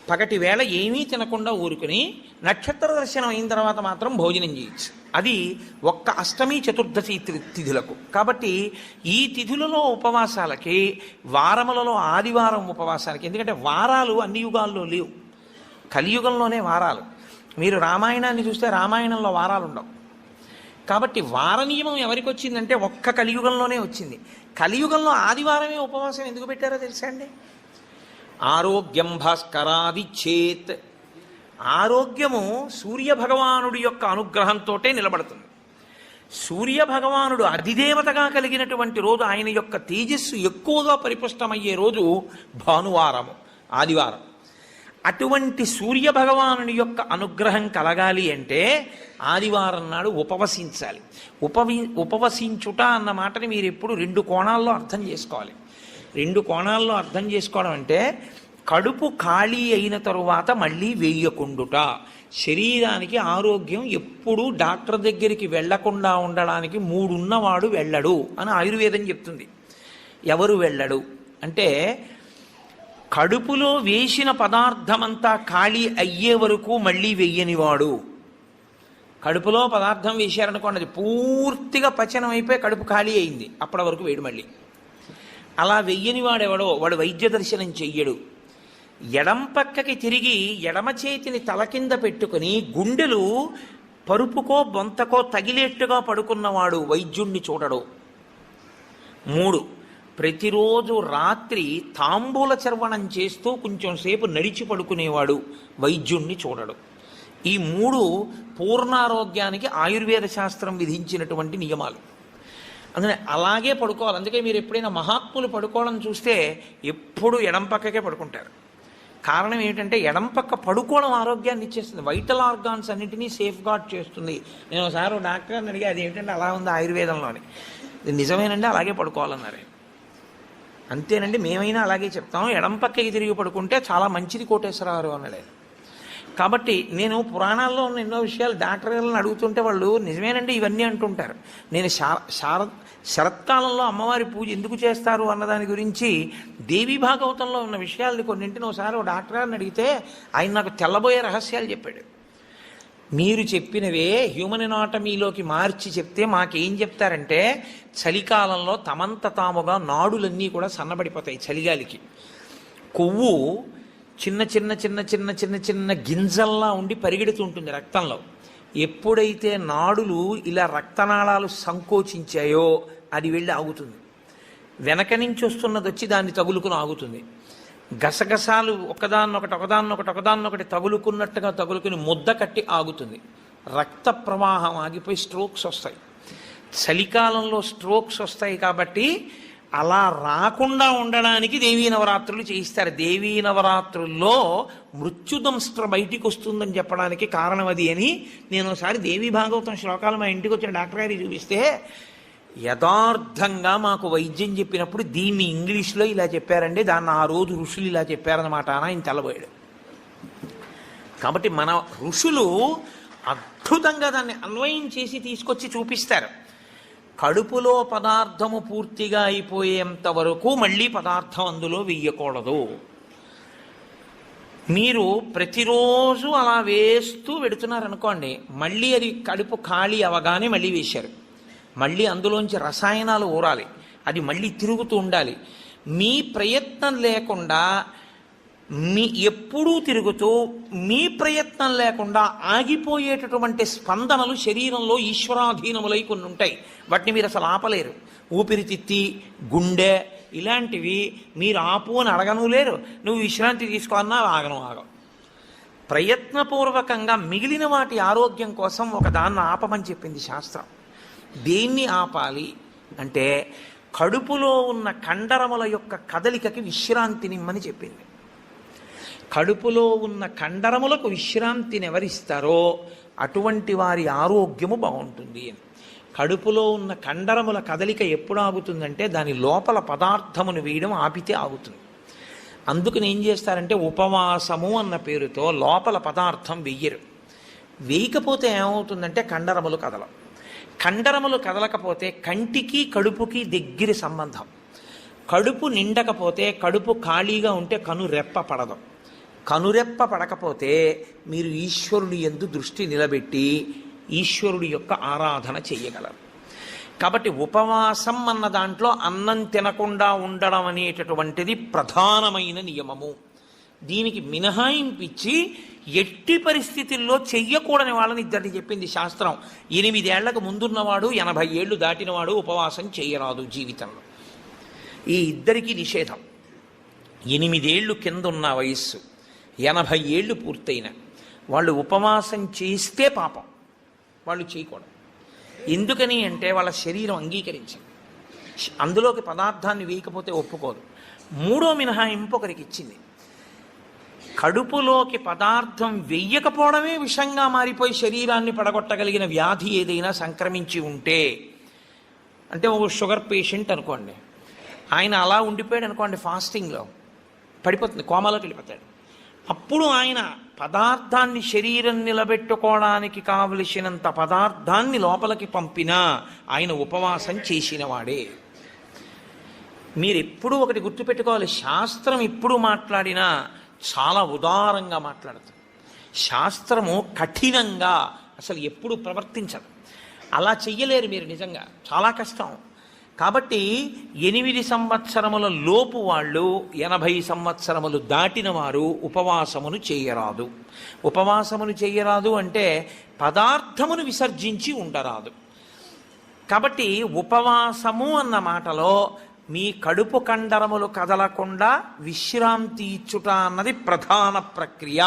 పగటి వేళ ఏమీ తినకుండా ఊరుకుని నక్షత్ర దర్శనం అయిన తర్వాత మాత్రం భోజనం చేయొచ్చు. అది ఒక్క అష్టమి చతుర్దశి తిథులకు. కాబట్టి ఈ తిథులలో ఉపవాసాలకి, వారములలో ఆదివారం ఉపవాసాలకి, ఎందుకంటే వారాలు అన్ని యుగాల్లో లేవు, కలియుగంలోనే వారాలు. మీరు రామాయణాన్ని చూస్తే రామాయణంలో వారాలు ఉండవు. కాబట్టి వార నియమం ఎవరికి వచ్చిందంటే ఒక్క కలియుగంలోనే వచ్చింది. కలియుగంలో ఆదివారమే ఉపవాసం ఎందుకు పెట్టారో తెలుసా అండి? ఆరోగ్యం భాస్కరాది చేత్, ఆరోగ్యము సూర్యభగవానుడి యొక్క అనుగ్రహంతో నిలబడుతుంది. సూర్యభగవానుడు అధిదేవతగా కలిగినటువంటి రోజు, ఆయన యొక్క తేజస్సు ఎక్కువగా పరిపుష్టమయ్యే రోజు భానువారము, ఆదివారం. అటువంటి సూర్యభగవానుని యొక్క అనుగ్రహం కలగాలి అంటే ఆదివారం నాడు ఉపవసించాలి. ఉపవసించుట అన్న మాటని మీరు ఎప్పుడు 2 కోణాల్లో అర్థం చేసుకోవాలి. 2 కోణాల్లో అర్థం చేసుకోవడం అంటే, కడుపు ఖాళీ అయిన తరువాత మళ్ళీ వేయకుండుట. శరీరానికి ఆరోగ్యం ఎప్పుడూ డాక్టర్ దగ్గరికి వెళ్లకుండా ఉండడానికి 3 ఉన్నవాడు వెళ్ళడు అని ఆయుర్వేదం చెప్తుంది. ఎవరు వెళ్ళడు అంటే, కడుపులో వేసిన పదార్థమంతా ఖాళీ అయ్యే వరకు మళ్ళీ వెయ్యనివాడు. కడుపులో పదార్థం వేశారనుకోండి, అది పూర్తిగా పచనం అయిపోయి కడుపు ఖాళీ అయింది, అప్పటి వరకు వేడు మళ్ళీ. అలా వెయ్యనివాడెవడో వాడు వైద్య దర్శనం చెయ్యడు. ఎడం పక్కకి తిరిగి ఎడమ చేతిని తల కింద పెట్టుకుని గుండెలు పరుపుకో బొంతకో తగిలేట్టుగా పడుకున్నవాడు వైద్యుణ్ణి చూడడు. 3, ప్రతిరోజు రాత్రి తాంబూల చర్వణం చేస్తూ కొంచెం సేపు నడిచి పడుకునేవాడు వైద్యుణ్ణి చూడడు. ఈ 3 పూర్ణారోగ్యానికి ఆయుర్వేద శాస్త్రం విధించినటువంటి నియమాలు. అందుకని అలాగే పడుకోవాలి. అందుకే మీరు ఎప్పుడైనా మహాత్ములు పడుకోవడం చూస్తే ఎప్పుడు ఎడం పక్కకే పడుకుంటారు. కారణం ఏమిటంటే ఎడం పక్క పడుకోవడం ఆరోగ్యాన్ని ఇచ్చేస్తుంది, వైటల్ ఆర్గాన్స్ అన్నింటినీ సేఫ్ గార్డ్ చేస్తుంది. నేను ఒకసారి డాక్టర్ గారిని అడిగా, అది ఏమిటంటే అలా ఉంది ఆయుర్వేదంలోని. ఇది నిజమేనండి, అలాగే పడుకోవాలన్నారు. అంతేనండి, మేమైనా అలాగే చెప్తాం, ఎడం పక్కకి తిరిగి పడుకుంటే చాలా మంచిది కోటేశ్వరరావు అన్నాడు. కాబట్టి నేను పురాణాల్లో ఉన్న ఎన్నో విషయాలు డాక్టర్ గారిని అడుగుతుంటే వాళ్ళు నిజమేనండి ఇవన్నీ అంటుంటారు. నేను శరత్కాలంలో అమ్మవారి పూజ ఎందుకు చేస్తారు అన్నదాని గురించి దేవీ భాగవతంలో ఉన్న విషయాల్ని కొన్నింటిని ఒకసారి డాక్టర్ గారిని అడిగితే ఆయన నాకు తెల్లబోయే రహస్యాలు చెప్పాడు. మీరు చెప్పినవే హ్యూమన్ ఎనాటమీలోకి మార్చి చెప్తే మాకేం చెప్తారంటే, చలికాలంలో తమంత తాముగా నాడులన్నీ కూడా సన్నబడిపోతాయి చలిగాలికి. కొవ్వు చిన్న చిన్న చిన్న చిన్న చిన్న చిన్న గింజల్లా ఉండి పరిగెడుతుంటుంది రక్తంలో. ఎప్పుడైతే నాడులు ఇలా రక్తనాళాలు సంకోచించాయో అది వెళ్ళి ఆగుతుంది. వెనక నుంచి వస్తున్నది వచ్చి దాన్ని తగులుకుని ఆగుతుంది. గసగసాలు ఒకదాన్నొకటి తగులుకున్నట్టుగా తగులుకుని ముద్ద కట్టి ఆగుతుంది. రక్త ప్రవాహం ఆగిపోయి స్ట్రోక్స్ వస్తాయి. చలికాలంలో స్ట్రోక్స్ వస్తాయి కాబట్టి అలా రాకుండా ఉండడానికి దేవీ నవరాత్రులు చేయిస్తారు. దేవీ నవరాత్రుల్లో మృత్యుదంస్ట్ర బయటికి వస్తుందని చెప్పడానికి కారణం అది అని నేను ఒకసారి దేవీ భాగవతం శ్లోకాలు మా ఇంటికి వచ్చిన డాక్టర్ గారికి చూపిస్తే, యథార్థంగా మాకు వైద్యం చెప్పినప్పుడు దీన్ని ఇంగ్లీష్లో ఇలా చెప్పారండి, దాన్ని ఆ రోజు ఋషులు ఇలా చెప్పారన్నమాట అని ఆయన తెల్లబోయాడు. కాబట్టి మన ఋషులు అద్భుతంగా దాన్ని అన్వయం చేసి తీసుకొచ్చి చూపిస్తారు. కడుపులో పదార్థము పూర్తిగా అయిపోయేంత వరకు మళ్ళీ పదార్థం అందులో వెయ్యకూడదు. మీరు ప్రతిరోజు అలా వేస్తూ పెడుతున్నారనుకోండి, మళ్ళీ అది కడుపు ఖాళీ అవగానే మళ్ళీ వేశారు. మళ్ళీ అందులోంచి రసాయనాలు ఊరాలి, అది మళ్ళీ తిరుగుతూ ఉండాలి. మీ ప్రయత్నం లేకుండా ఎప్పుడూ తిరుగుతూ మీ ప్రయత్నం లేకుండా ఆగిపోయేటటువంటి స్పందనలు శరీరంలో ఈశ్వరాధీనములై కొన్ని ఉంటాయి. వాటిని మీరు అసలు ఆపలేరు. ఊపిరితిత్తి, గుండె ఇలాంటివి మీరు ఆపు అని అడగను లేరు. నువ్వు విశ్రాంతి తీసుకోన్నా ఆగను. ప్రయత్నపూర్వకంగా మిగిలిన వాటి ఆరోగ్యం కోసం ఒక దాన్ని ఆపమని చెప్పింది శాస్త్రం. దేన్ని ఆపాలి అంటే కడుపులో ఉన్న కండరముల యొక్క కదలికకి విశ్రాంతినిమ్మని చెప్పింది. కడుపులో ఉన్న కండరములకు విశ్రాంతిని ఎవరిస్తారో అటువంటి వారి ఆరోగ్యము బాగుంటుంది అని. కడుపులో ఉన్న కండరముల కదలిక ఎప్పుడు ఆగుతుందంటే దాని లోపల పదార్థమును వేయడం ఆపితే ఆగుతుంది. అందుకని ఏం చేస్తారంటే ఉపవాసము అన్న పేరుతో లోపల పదార్థం వెయ్యరు. వేయకపోతే ఏమవుతుందంటే కండరములు కదలం. కండరములు కదలకపోతే కంటికి కడుపుకి దగ్గర సంబంధం. కడుపు నిండకపోతే, కడుపు ఖాళీగా ఉంటే కనురెప్ప పడదు. కనురెప్ప పడకపోతే మీరు ఈశ్వరుడి యందు దృష్టి నిలబెట్టి ఈశ్వరుడి యొక్క ఆరాధన చెయ్యగలరు. కాబట్టి ఉపవాసం అన్న దాంట్లో అన్నం తినకుండా ఉండడం అనేటటువంటిది ప్రధానమైన నియమము. దీనికి మినహాయింపిచ్చి ఎట్టి పరిస్థితుల్లో చెయ్యకూడని వాళ్ళని ఇద్దరిని చెప్పింది శాస్త్రం. 8 ఏళ్లకు ముందున్నవాడు 80 ఏళ్ళు దాటినవాడు ఉపవాసం చేయరాదు జీవితంలో. ఈ ఇద్దరికీ నిషేధం. 8 ఏళ్ళు కింద ఉన్న వయస్సు, 80 ఏళ్ళు పూర్తయిన వాళ్ళు ఉపవాసం చేస్తే పాపం, వాళ్ళు చేయకూడదు. ఎందుకని అంటే వాళ్ళ శరీరం అంగీకరించింది, అందులోకి పదార్థాన్ని వేయకపోతే ఒప్పుకోదు. 3వ మినహాయింపు ఒకరికి ఇచ్చింది. కడుపులోకి పదార్థం వెయ్యకపోవడమే విషంగా మారిపోయి శరీరాన్ని పడగొట్టగలిగిన వ్యాధి ఏదైనా సంక్రమించి ఉంటే, అంటే ఒక షుగర్ పేషెంట్ అనుకోండి, ఆయన అలా ఉండిపోయాడు అనుకోండి, ఫాస్టింగ్లో పడిపోతుంది, కోమాలోకి వెళ్ళిపోతాడు. అప్పుడు ఆయన పదార్థాన్ని శరీరం నిలబెట్టుకోవడానికి కావలసినంత పదార్థాన్ని లోపలికి పంపినా ఆయన ఉపవాసం చేసినవాడే. మీరు ఎప్పుడూ ఒకటి గుర్తుపెట్టుకోవాలి, శాస్త్రం ఎప్పుడు మాట్లాడినా చాలా ఉదారంగా మాట్లాడుతుంది. శాస్త్రము కఠినంగా అసలు ఎప్పుడు ప్రవర్తించదు. అలా చెయ్యలేరు మీరు, నిజంగా చాలా కష్టం. కాబట్టి 8 సంవత్సరముల లోపు వాళ్ళు, 80 సంవత్సరములు దాటిన వారు ఉపవాసమును చేయరాదు. ఉపవాసమును చేయరాదు అంటే పదార్థమును విసర్జించి ఉండరాదు. కాబట్టి ఉపవాసము అన్న మాటలో మీ కడుపు కండరములు కదలకుండా విశ్రాంతి ఇచ్చుట అన్నది ప్రధాన ప్రక్రియ.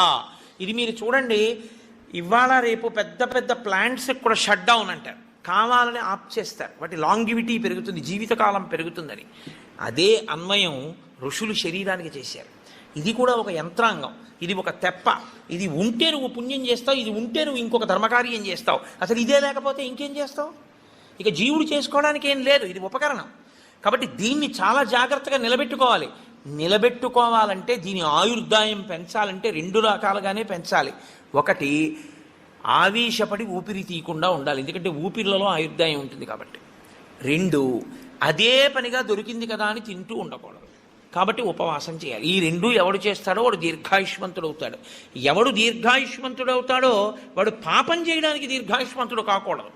ఇది మీరు చూడండి, ఇవాళ రేపు పెద్ద పెద్ద ప్లాంట్స్కి కూడా షట్ డౌన్ అంటారు, కావాలని ఆప్ చేస్తారు. వాటి లాంగివిటీ పెరుగుతుంది, జీవితకాలం పెరుగుతుందని. అదే అన్వయం ఋషులు శరీరానికి చేశారు. ఇది కూడా ఒక యంత్రాంగం, ఇది ఒక తెప్ప. ఇది ఉంటే నువ్వు పుణ్యం చేస్తావు, ఇది ఉంటే నువ్వు ఇంకొక ధర్మకార్యం చేస్తావు. అసలు ఇదే లేకపోతే ఇంకేం చేస్తావు? ఇక జీవుడు చేసుకోవడానికి ఏం లేదు, ఇది ఉపకరణం. కాబట్టి దీన్ని చాలా జాగ్రత్తగా నిలబెట్టుకోవాలి. నిలబెట్టుకోవాలంటే దీని ఆయుర్దాయం పెంచాలంటే 2 రకాలుగానే పెంచాలి. ఒకటి, ఆవేశపడి ఊపిరి తీయకుండా ఉండాలి, ఎందుకంటే ఊపిరిలలో ఆయుర్దాయం ఉంటుంది కాబట్టి. 2, అదే పనిగా దొరికింది కదా అని తింటూ ఉండకూడదు, కాబట్టి ఉపవాసం చేయాలి. ఈ 2 ఎవడు చేస్తాడో వాడు దీర్ఘాయుష్మంతుడు అవుతాడు. ఎవడు దీర్ఘాయుష్మంతుడు అవుతాడో వాడు పాపం చేయడానికి దీర్ఘాయుష్మంతుడు కాకూడదు.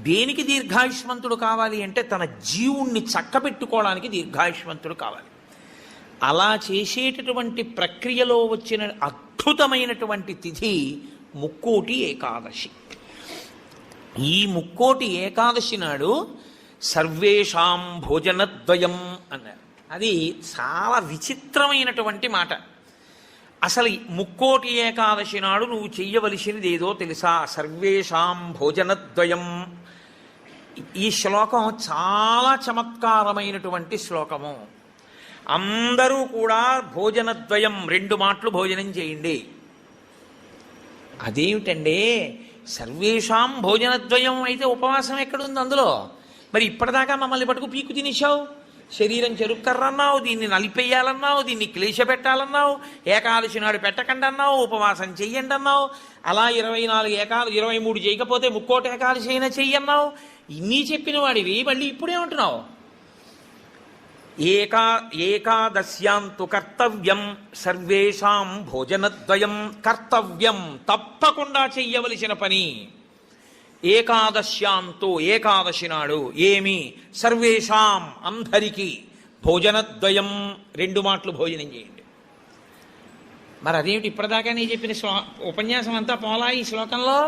దేనికి దీర్ఘాయుష్మంతుడు కావాలి అంటే తన జీవుణ్ణి చక్కబెట్టుకోవడానికి దీర్ఘాయుష్మంతుడు కావాలి. అలా చేసేటటువంటి ప్రక్రియలో వచ్చిన అద్భుతమైనటువంటి తిథి ముక్కోటి ఏకాదశి. ఈ ముక్కోటి ఏకాదశి నాడు సర్వేషాం భోజనద్వయం అన్నారు. అది చాలా విచిత్రమైనటువంటి మాట. అసలు ముక్కోటి ఏకాదశి నాడు నువ్వు చెయ్యవలసినది ఏదో తెలుసా? సర్వేషాం భోజనద్వయం. ఈ శ్లోకం చాలా చమత్కారమైనటువంటి శ్లోకము. అందరూ కూడా భోజనద్వయం, 2 మాటలు భోజనం చేయండి. అదేమిటండి, సర్వేషాం భోజనద్వయం అయితే ఉపవాసం ఎక్కడుంది అందులో? మరి ఇప్పటిదాకా మమ్మల్ని పట్టుకు పీకు తినేశావు, శరీరం చెరుక్కర్రన్నావు, దీన్ని నలిపేయాలన్నావు, దీన్ని క్లేశపెట్టాలన్నావు, ఏకాదశి నాడు పెట్టకండి అన్నావు, ఉపవాసం చెయ్యండి అన్నావు, అలా 23 చేయకపోతే ముక్కోటి ఏకాదశి అయినా చెయ్యన్నావు. ఇన్ని చెప్పిన వాడివి మళ్ళీ ఇప్పుడేమంటున్నావు? ఏకాదశ్యాంతు కర్తవ్యం సర్వేషాం భోజనద్వయం. కర్తవ్యం, తప్పకుండా చెయ్యవలసిన పని. ఏకాదశ్యాంతు, ఏకాదశి నాడు ఏమి? సర్వేషాం, అందరికీ. భోజనద్వయం, 2 మాటలు భోజనం చేయండి. మరి అదేమిటి ఇప్పటిదాకా నేను చెప్పిన ఉపన్యాసం అంతా పోలా ఈ శ్లోకంలో?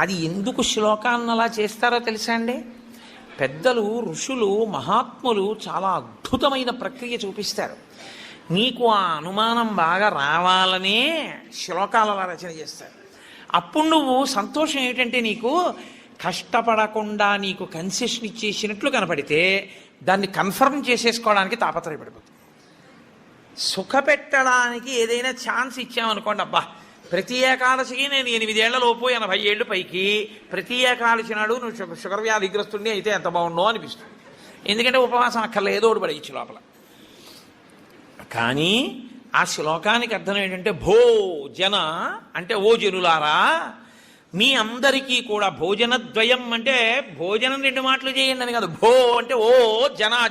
అది ఎందుకు శ్లోకాన్ని అలా చేస్తారో తెలుసా అండి? పెద్దలు, ఋషులు, మహాత్ములు చాలా అద్భుతమైన ప్రక్రియ చూపిస్తారు. నీకు ఆ అనుమానం బాగా రావాలనే శ్లోకాలు అలా రచన చేస్తారు. అప్పుడు నువ్వు సంతోషం ఏమిటంటే, నీకు కష్టపడకుండా నీకు కన్సెషన్ ఇచ్చేసినట్లు కనపడితే దాన్ని కన్ఫర్మ్ చేసేసుకోవడానికి తాపత్రయపడిపోతుంది. సుఖపెట్టడానికి ఏదైనా ఛాన్స్ ఇచ్చామనుకోండి, అబ్బా ప్రతి ఏకాదశికి నేను 8 ఏళ్లలోపు 80 ఏళ్ళు పైకి ప్రతి ఏకాదశి నాడు నువ్వు షుగర్ వ్యాధిగ్రస్తుడిని అయితే ఎంత బాగుండో అనిపిస్తుంది. ఎందుకంటే ఉపవాసం అక్కర్లేదు, ఏదో ఒకటి పడేయచ్చు లోపల. కానీ ఆ శ్లోకానికి అర్థం ఏంటంటే, భోజన అంటే ఓ జనులారా, మీ అందరికీ కూడా భోజనద్వయం అంటే భోజనం 2 మాటలు చేయండి అని కాదు. భో అంటే ఓ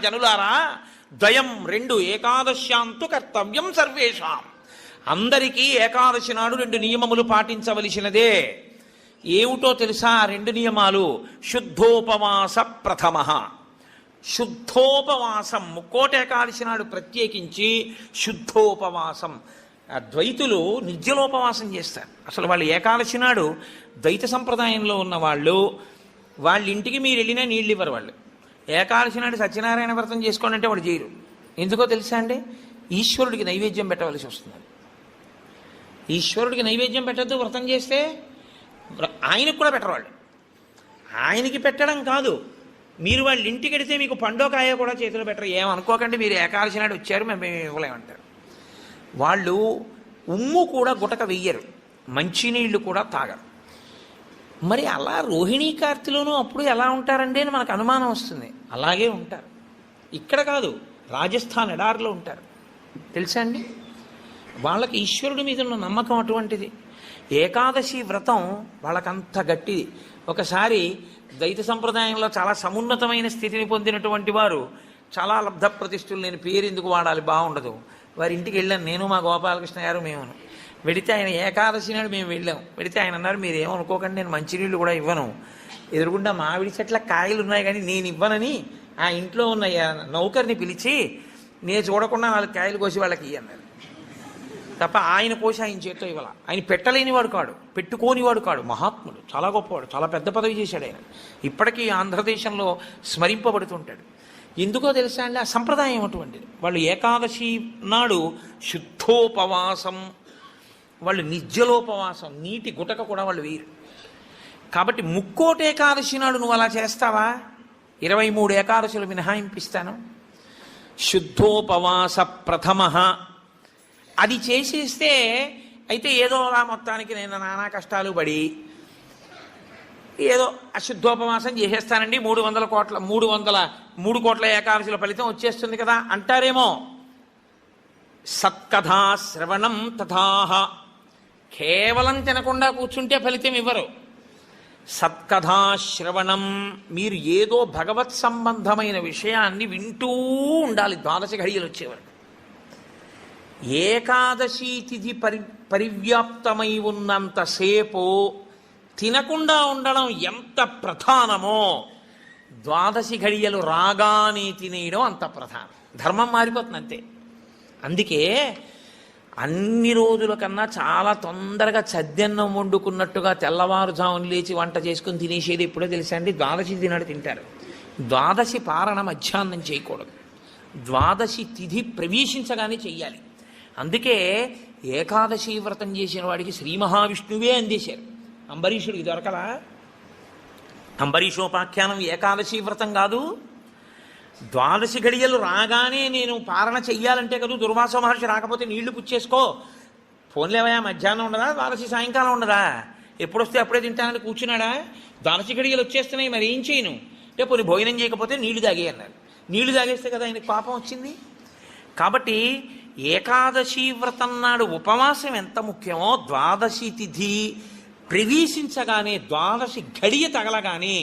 జనులారా, ద్వయం 2, ఏకాదశ్యాంతు కర్తవ్యం సర్వేషాం. అందరికీ ఏకాదశి నాడు 2 నియమములు పాటించవలసినదే. ఏమిటో తెలుసా 2 నియమాలు? శుద్ధోపవాస ప్రథమ. శుద్ధోపవాసం, ముక్కోటి ఏకాదశి నాడు ప్రత్యేకించి శుద్ధోపవాసం. ద్వైతులు నిర్జలోపవాసం చేస్తారు. అసలు వాళ్ళు ఏకాదశి నాడు ద్వైత సంప్రదాయంలో ఉన్న వాళ్ళు, వాళ్ళ ఇంటికి మీరు వెళ్ళినా నీళ్ళు ఇవ్వరు. వాళ్ళు ఏకాదశి నాడు సత్యనారాయణ వ్రతం చేసుకోండి అంటే వాళ్ళు చేయరు. ఎందుకో తెలుసా అండి? ఈశ్వరుడికి నైవేద్యం పెట్టవలసి వస్తుంది. ఈశ్వరుడికి నైవేద్యం పెట్టద్దు వ్రతం చేస్తే, ఆయనకు కూడా పెట్టరు వాళ్ళు. ఆయనకి పెట్టడం కాదు, మీరు వాళ్ళ ఇంటికి వెడితే మీకు పండోకాయ కూడా చేతిలో పెట్టరు. ఏమనుకోకండి, మీరు ఏకాదశి నాడు వచ్చారు మేము ఇవ్వలేమంటారు. వాళ్ళు ఉమ్ము కూడా గుటక వెయ్యరు, మంచినీళ్ళు కూడా తాగరు. మరి అలా రోహిణీ కార్తెలోనూ అప్పుడు ఎలా ఉంటారండి అని మనకు అనుమానం వస్తుంది. అలాగే ఉంటారు. ఇక్కడ కాదు, రాజస్థాన్ ఎడారిలో ఉంటారు. తెలుసా అండి? వాళ్ళకి ఈశ్వరుడి మీద ఉన్న నమ్మకం అటువంటిది. ఏకాదశి వ్రతం వాళ్ళకంత గట్టిది. ఒకసారి ద్వైత సంప్రదాయంలో చాలా సమున్నతమైన స్థితిని పొందినటువంటి వారు, చాలా లబ్ధ ప్రతిష్ఠులు, నేను పేరు ఎందుకు వాడాలి, బాగుండదు, వారి ఇంటికి వెళ్ళాను నేను, మా గోపాలకృష్ణ గారు, మేము. వెడితే ఆయన ఏకాదశి నాడు మేము వెళ్ళాం. వెడితే ఆయన అన్నారు, మీరు ఏమనుకోకండి, నేను మంచినీళ్ళు కూడా ఇవ్వను, ఎదురుగుండా మామిడి చెట్ల కాయలు ఉన్నాయి కానీ నేను ఇవ్వనని ఆ ఇంట్లో ఉన్న నౌకర్ని పిలిచి, నేను చూడకుండా 4 కాయలు కోసి వాళ్ళకి అన్నారు. తప్ప ఆయన కోసి ఆయన చేత్తో ఇవ్వాల. ఆయన పెట్టలేనివాడు కాడు, పెట్టుకోనివాడు కాడు, మహాత్ముడు, చాలా గొప్పవాడు, చాలా పెద్ద పదవి చేశాడు ఆయన. ఇప్పటికీ ఆంధ్రదేశంలో స్మరింపబడుతుంటాడు. ఎందుకో తెలుసా అండి? ఆ సంప్రదాయం అటువంటిది. వాళ్ళు ఏకాదశి నాడు శుద్ధోపవాసం, వాళ్ళు నిర్జలోపవాసం, నీటి గుటక కూడా వాళ్ళు వేయరు. కాబట్టి ముక్కోటి ఏకాదశి నాడు నువ్వు అలా చేస్తావా? 23 ఏకాదశులు మినహాయింపిస్తాను. శుద్ధోపవాస ప్రథమ అది చేసేస్తే, అయితే ఏదో అలా మొత్తానికి నేను నానా కష్టాలు పడి ఏదో అశుద్ధోపవాసం చేసేస్తానండి, 303 కోట్ల ఏకాదశుల ఫలితం వచ్చేస్తుంది కదా అంటారేమో. సత్కథా శ్రవణం తథాహ. కేవలం తినకుండా కూర్చుంటే ఫలితం ఇవ్వరు. సత్కథా శ్రవణం, మీరు ఏదో భగవత్ సంబంధమైన విషయాన్ని వింటూ ఉండాలి 12 ఘడియలు వచ్చేవారు. ఏకాదశి తిథి పరివ్యాప్తమై ఉన్నంతసేపు తినకుండా ఉండడం ఎంత ప్రధానమో, 12 ఘడియలు రాగానే తినేయడం అంత ప్రధానం. ధర్మం మారిపోతుంది అంతే. అందుకే అన్ని రోజుల కన్నా చాలా తొందరగా చద్దన్నం వండుకున్నట్టుగా తెల్లవారుజామున లేచి వంట చేసుకుని తినేసేది ఎప్పుడో తెలుసా అండి? 12 తినాడు తింటారు. 12 పారణ మధ్యాహ్నం చేయకూడదు. 12 తిథి ప్రవేశించగానే చెయ్యాలి. అందుకే ఏకాదశి వ్రతం చేసిన వాడికి శ్రీ మహావిష్ణువే అందేశారు. అంబరీషుడికి దొరకలా? అంబరీషోపాఖ్యానం ఏకాదశి వ్రతం కాదు. 12 ఘడియలు రాగానే నేను పారణ చెయ్యాలంటే కదా, దుర్వాస మహర్షి రాకపోతే నీళ్లు పుచ్చేసుకో, ఫోన్లేవయా మధ్యాహ్నం ఉండదా, 12 సాయంకాలం ఉండదా, ఎప్పుడొస్తే అప్పుడే తింటానని కూర్చున్నాడా? ద్వాదశి ఘడియలు వచ్చేస్తున్నాయి, మరి ఏం చేయను అంటే పోనీ భోజనం చేయకపోతే నీళ్లు తాగే అన్నారు. నీళ్లు తాగేస్తే కదా ఆయనకు పాపం వచ్చింది. కాబట్టి ఏకాదశి వ్రతం నాడు ఉపవాసం ఎంత ముఖ్యమో, ద్వాదశి తిథి ప్రవేశించగానే ద్వాదశి ఘడియ తగలగానే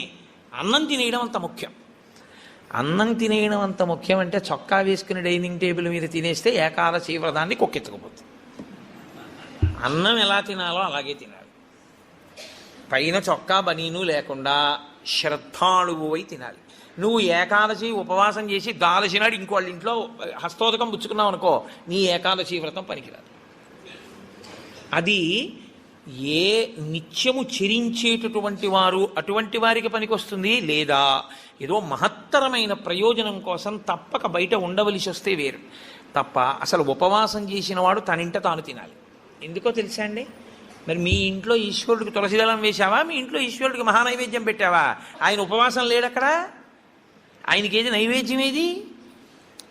అన్నం తినేయడం అంత ముఖ్యం. అన్నం తినేయడం అంత ముఖ్యం అంటే చొక్కా వేసుకుని డైనింగ్ టేబుల్ మీద తినేస్తే ఏకాదశి వ్రతాన్ని కొక్కెత్తుకుపోతుంది. అన్నం ఎలా తినాలో అలాగే తినాలి. పైన చొక్కా బనీను లేకుండా శ్రద్ధాళువు అయి తినాలి. నువ్వు ఏకాదశి ఉపవాసం చేసి ద్వాదశి నాడు ఇంకోళ్ళ ఇంట్లో హస్తోదకం పుచ్చుకున్నావు అనుకో, నీ ఏకాదశి వ్రతం పనికిరాదు. అది ఏ నిత్యము చెరించేటటువంటి వారు అటువంటి వారికి పనికొస్తుంది, లేదా ఏదో మహత్తరమైన ప్రయోజనం కోసం తప్పక బయట ఉండవలసి వస్తే వేరు తప్ప, అసలు ఉపవాసం చేసిన వాడు తనింట తాను తినాలి. ఎందుకో తెలుసా అండి? మరి మీ ఇంట్లో ఈశ్వరుడికి తులసిదళం వేశావా? మీ ఇంట్లో ఈశ్వరుడికి మహానైవేద్యం పెట్టావా? ఆయన ఉపవాసం లేడక్కడ. ఆయనకి ఏది నైవేద్యం ఏది?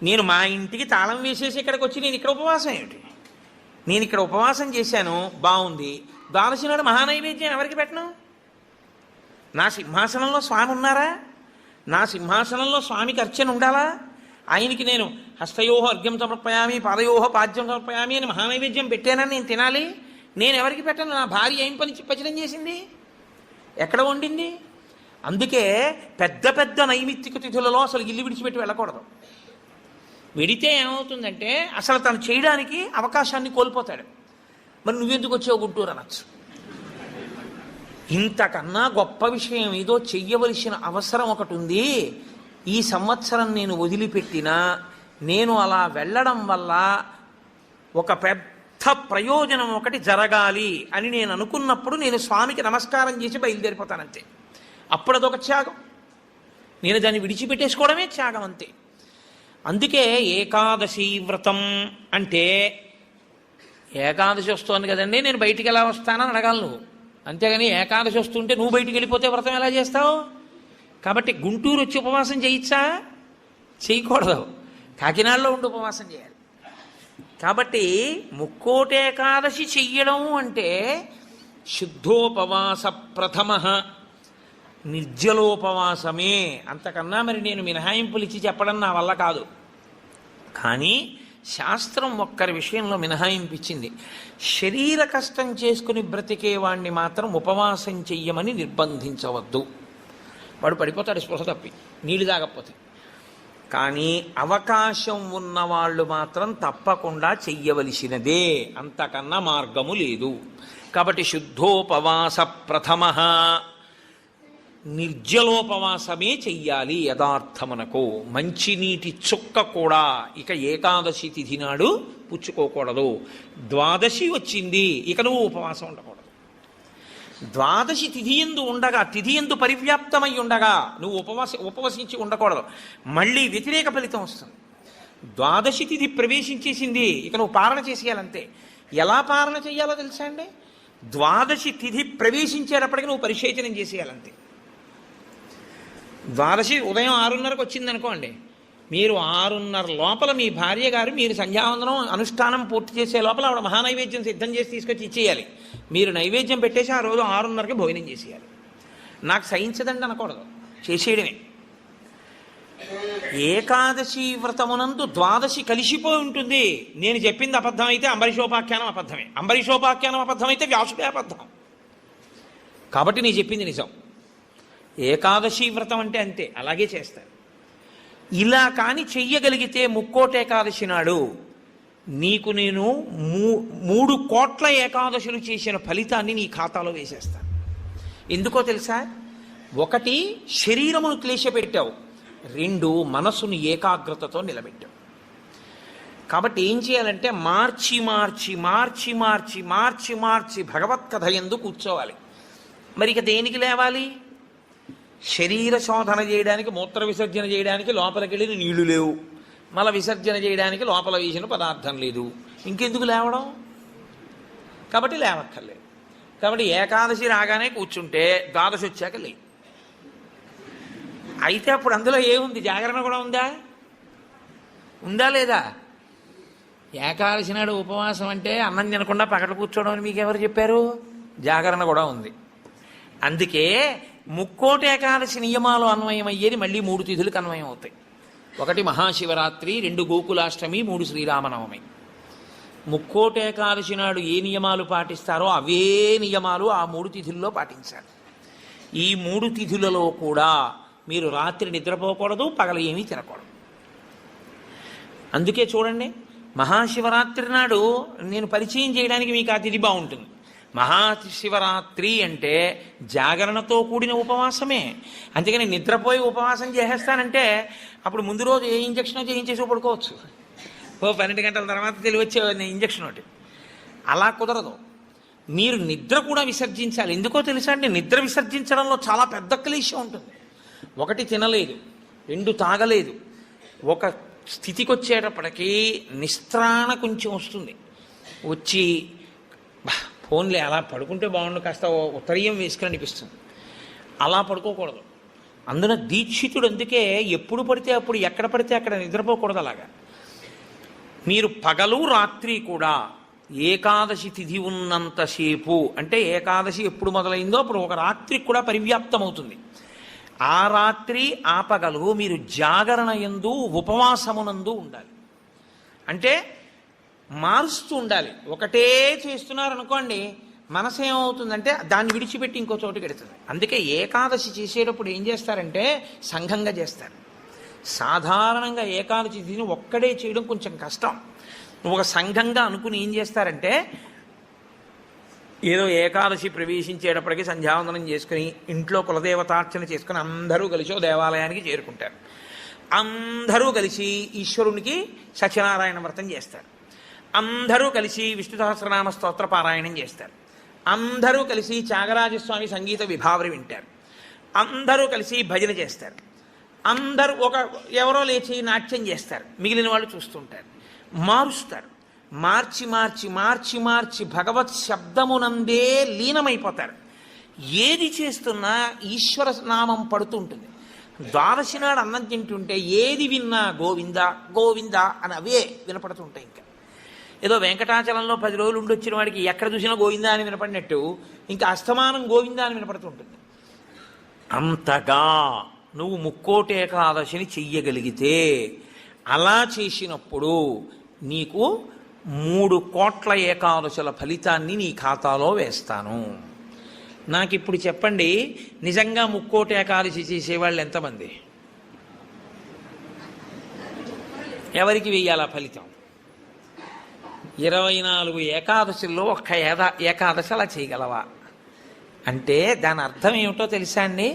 నేను మా ఇంటికి తాళం వేసేసి ఇక్కడికి వచ్చి నేను ఇక్కడ ఉపవాసం ఏమిటి? నేను ఇక్కడ ఉపవాసం చేశాను, బాగుంది. ద్వాదశి నాడు మహానైవేద్యం ఎవరికి పెట్టను? నా సింహాసనంలో స్వామి ఉన్నారా? నా సింహాసనంలో స్వామికి అర్చన ఉండాలా? ఆయనకి నేను హస్తయోహ అర్ఘ్యం సమర్పయామి, పాదయోహ పాద్యం సమర్పయామి అని మహానైవేద్యం పెట్టానని నేను తినాలి. నేను ఎవరికి పెట్టను? నా భార్య ఏం పచనం చేసింది? ఎక్కడ వండింది? అందుకే పెద్ద పెద్ద నైమిత్తిక తిథులలో అసలు ఇల్లు విడిచిపెట్టి వెళ్ళకూడదు. వెడితే ఏమవుతుందంటే అసలు తను చేయడానికి అవకాశాన్ని కోల్పోతాడు. మరి నువ్వెందుకు వచ్చావు గుంటూరు అనొచ్చు. ఇంతకన్నా గొప్ప విషయం ఏదో చెయ్యవలసిన అవసరం ఒకటి ఉంది. ఈ సంవత్సరం నేను వదిలిపెట్టినా నేను అలా వెళ్ళడం వల్ల ఒక పెద్ద ప్రయోజనం ఒకటి జరగాలి అని నేను అనుకున్నప్పుడు నేను స్వామికి నమస్కారం చేసి బయలుదేరిపోతానంతే. అప్పుడు అదొక త్యాగం. నేను దాన్ని విడిచిపెట్టేసుకోవడమే త్యాగం అంతే. అందుకే ఏకాదశి వ్రతం అంటే, ఏకాదశి వస్తోంది కదండి నేను బయటికి ఎలా వస్తానని అడగాలి నువ్వు. అంతేగాని ఏకాదశి వస్తుంటే నువ్వు బయటికి వెళ్ళిపోతే వ్రతం ఎలా చేస్తావు? కాబట్టి గుంటూరు వచ్చి ఉపవాసం చేయొచ్చా? చేయకూడదు. కాకినాడలో ఉండి ఉపవాసం చేయాలి. కాబట్టి ముక్కోటి ఏకాదశి చెయ్యడం అంటే శుద్ధోపవాస ప్రథమ నిర్జలోపవాసమే. అంతకన్నా మరి నేను మినహాయింపులు ఇచ్చి చెప్పడం నా వల్ల కాదు. కానీ శాస్త్రం ఒక్కరి విషయంలో మినహాయింపించింది. శరీర కష్టం చేసుకుని బ్రతికేవాణ్ణి మాత్రం ఉపవాసం చెయ్యమని నిర్బంధించవద్దు. వాడు పడిపోతాడు స్పృహ తప్పి నీళ్ళు తాగకపోతే. కానీ అవకాశం ఉన్నవాళ్ళు మాత్రం తప్పకుండా చెయ్యవలసినదే, అంతకన్నా మార్గము లేదు. కాబట్టి శుద్ధోపవాస ప్రథమ నిర్జలోపవాసమే చెయ్యాలి. యథార్థమునకు మంచినీటి చుక్క కూడా ఇక ఏకాదశి తిథి నాడు పుచ్చుకోకూడదు. ద్వాదశి వచ్చింది ఇక నువ్వు ఉపవాసం ఉండకూడదు. ద్వాదశి తిథి యందు ఉండగా, తిథి యందు పరివ్యాప్తమై ఉండగా నువ్వు ఉపవసించి ఉండకూడదు. మళ్ళీ వ్యతిరేక ఫలితం వస్తుంది. ద్వాదశి తిథి ప్రవేశించేసింది ఇక నువ్వు పాలన చేసేయాలంతే. ఎలా పాలన చేయాలో తెలుసా అండి? ద్వాదశి తిథి ప్రవేశించేటప్పటికి నువ్వు పరిశేచనం చేసేయాలంతే. ద్వాదశి ఉదయం 6:30కు వచ్చిందనుకోండి, మీరు 6:30 లోపల మీ భార్య గారు మీరు సంధ్యావందనం అనుష్ఠానం పూర్తి చేసే లోపల ఆవిడ మహానైవేద్యం సిద్ధం చేసి తీసుకొచ్చి ఇచ్చేయాలి. మీరు నైవేద్యం పెట్టేసి ఆ రోజు 6:30కి భోజనం చేసేయాలి. నాకు సహించదండి అనకూడదు, చేసేయడమే. ఏకాదశి వ్రతమునందు ద్వాదశి కలిసిపోయి ఉంటుంది. నేను చెప్పింది అబద్ధం అయితే అంబరీషోపాఖ్యానం అబద్ధమే, అంబరీషోపాఖ్యానం అబద్ధం అయితే వ్యాసుడే అబద్ధం. కాబట్టి నేను చెప్పింది నిజం. ఏకాదశి వ్రతం అంటే అంతే, అలాగే చేస్తారు. ఇలా కానీ చెయ్యగలిగితే ముక్కోటి ఏకాదశి నాడు నీకు నేను 3 కోట్ల ఏకాదశులు చేసిన ఫలితాన్ని నీ ఖాతాలో వేసేస్తాను. ఎందుకో తెలుసా? 1 శరీరమును క్లేశపెట్టావు, 2 మనసును ఏకాగ్రతతో నిలబెట్టావు. కాబట్టి ఏం చేయాలంటే మార్చి మార్చి మార్చి మార్చి మార్చి మార్చి భగవత్కథ యందు కూర్చోవాలి. మరి ఇక దేనికి లేవాలి? శరీర శోధన చేయడానికి, మూత్ర విసర్జన చేయడానికి లోపలికి వెళ్ళిన నీళ్లు లేవు, మల విసర్జన చేయడానికి లోపల వేసిన పదార్థం లేదు, ఇంకెందుకు లేవడం? కాబట్టి లేవక్కర్లేదు. కాబట్టి ఏకాదశి రాగానే కూర్చుంటే ద్వాదశి వచ్చాక లేదు. అయితే అప్పుడు అందులో ఏముంది? జాగరణ కూడా ఉందా? ఉందా లేదా? ఏకాదశి నాడు ఉపవాసం అంటే అన్నం తినకుండా పక్కన కూర్చోవడం అని మీకు ఎవరు చెప్పారు? జాగరణ కూడా ఉంది. అందుకే ముక్కోటి ఏకాదశి నియమాలు అన్వయమయ్యేది మళ్ళీ 3 తిథులకు అన్వయం అవుతాయి. 1 మహాశివరాత్రి, 2 గోకులాష్టమి, 3 శ్రీరామనవమి. ముక్కోటి ఏకాదశి నాడు ఏ నియమాలు పాటిస్తారో అవే నియమాలు ఆ 3 తిథుల్లో పాటించాలి. ఈ 3 తిథులలో కూడా మీరు రాత్రి నిద్రపోకూడదు, పగలు ఏమీ తినకూడదు. అందుకే చూడండి, మహాశివరాత్రి నాడు నేను పరిచయం చేయడానికి మీకు ఆ తిథి బాగుంటుంది. మహాశివరాత్రి అంటే జాగరణతో కూడిన ఉపవాసమే. అంతేగాని నిద్రపోయి ఉపవాసం చేసేస్తానంటే అప్పుడు ముందు రోజు ఏ ఇంజక్షనో చేయించేసి పడుకోవచ్చు. 12 గంటల తర్వాత తెలివచ్చే ఇంజక్షన్ ఒకటి. అలా కుదరదు. మీరు నిద్ర కూడా విసర్జించాలి. ఎందుకో తెలుసా అండి, నిద్ర విసర్జించడంలో చాలా పెద్ద క్లేశం ఉంటుంది. 1 తినలేదు, 2 తాగలేదు, ఒక స్థితికి వచ్చేటప్పటికీ నిస్త్రాణ కొంచెం వస్తుంది. వచ్చి ఫోన్లే అలా పడుకుంటే బాగుండు, కాస్త ఉత్తరీయం వేసుకుని అనిపిస్తుంది. అలా పడుకోకూడదు. అందున దీక్షితుడు అందుకే ఎప్పుడు పడితే అప్పుడు ఎక్కడ పడితే అక్కడ నిద్రపోకూడదు. అలాగా మీరు పగలు రాత్రి కూడా ఏకాదశి తిథి ఉన్నంతసేపు, అంటే ఏకాదశి ఎప్పుడు మొదలైందో అప్పుడు ఒక రాత్రికి కూడా పరివ్యాప్తం అవుతుంది. ఆ రాత్రి ఆ పగలు మీరు జాగరణ యందు ఉపవాసమునందు ఉండాలి. అంటే మారుస్తూ ఉండాలి. ఒకటే చేస్తున్నారనుకోండి, మనసు ఏమవుతుందంటే దాన్ని విడిచిపెట్టి ఇంకో చోటుకి వెడుతుంది. అందుకే ఏకాదశి చేసేటప్పుడు ఏం చేస్తారంటే సంఘంగా చేస్తారు. సాధారణంగా ఏకాదశి తిథిని ఒక్కడే చేయడం కొంచెం కష్టం. ఒక సంఘంగా అనుకుని ఏం చేస్తారంటే, ఏదో ఏకాదశి ప్రవేశించేటప్పటికి సంధ్యావందనం చేసుకుని ఇంట్లో కులదేవతార్చన చేసుకుని అందరూ కలిసి దేవాలయానికి చేరుకుంటారు. అందరూ కలిసి ఈశ్వరునికి సత్యనారాయణ వ్రతం చేస్తారు. అందరూ కలిసి విష్ణు సహస్రనామ స్తోత్ర పారాయణం చేస్తారు. అందరూ కలిసి త్యాగరాజస్వామి సంగీత విభావరి వింటారు. అందరూ కలిసి భజన చేస్తారు. అందరూ ఎవరో లేచి నాట్యం చేస్తారు. మిగిలిన వాళ్ళు చూస్తుంటారు. మారుస్తారు. మార్చి మార్చి మార్చి మార్చి భగవత్ శబ్దమునందే లీనమైపోతారు. ఏది చేస్తున్నా ఈశ్వర నామం పడుతుంటుంది. ద్వాదశి నాడు అన్నం తింటుంటే ఏది విన్నా గోవింద గోవింద అని అవే వినపడుతుంటాయి. ఇంకా ఏదో వెంకటాచలంలో 10 రోజులు ఉండి వచ్చిన వాడికి ఎక్కడ చూసినా గోవింద అని వినపడినట్టు ఇంకా అస్తమానం గోవింద అని వినపడుతుంటుంది. అంతగా నువ్వు ముక్కోటి ఏకాదశిని చెయ్యగలిగితే, అలా చేసినప్పుడు నీకు 3 కోట్ల ఏకాదశుల ఫలితాన్ని నీ ఖాతాలో వేస్తాను. నాకు ఇప్పుడు చెప్పండి, నిజంగా ముక్కోటి ఏకాదశి చేసేవాళ్ళు ఎంతమంది? ఎవరికి వెయ్యాలా ఫలితం? 24 ఏకాదశుల్లో ఒక్క ఏకాదశి అలా చేయగలవా అంటే దాని అర్థం ఏమిటో తెలుసా అండి?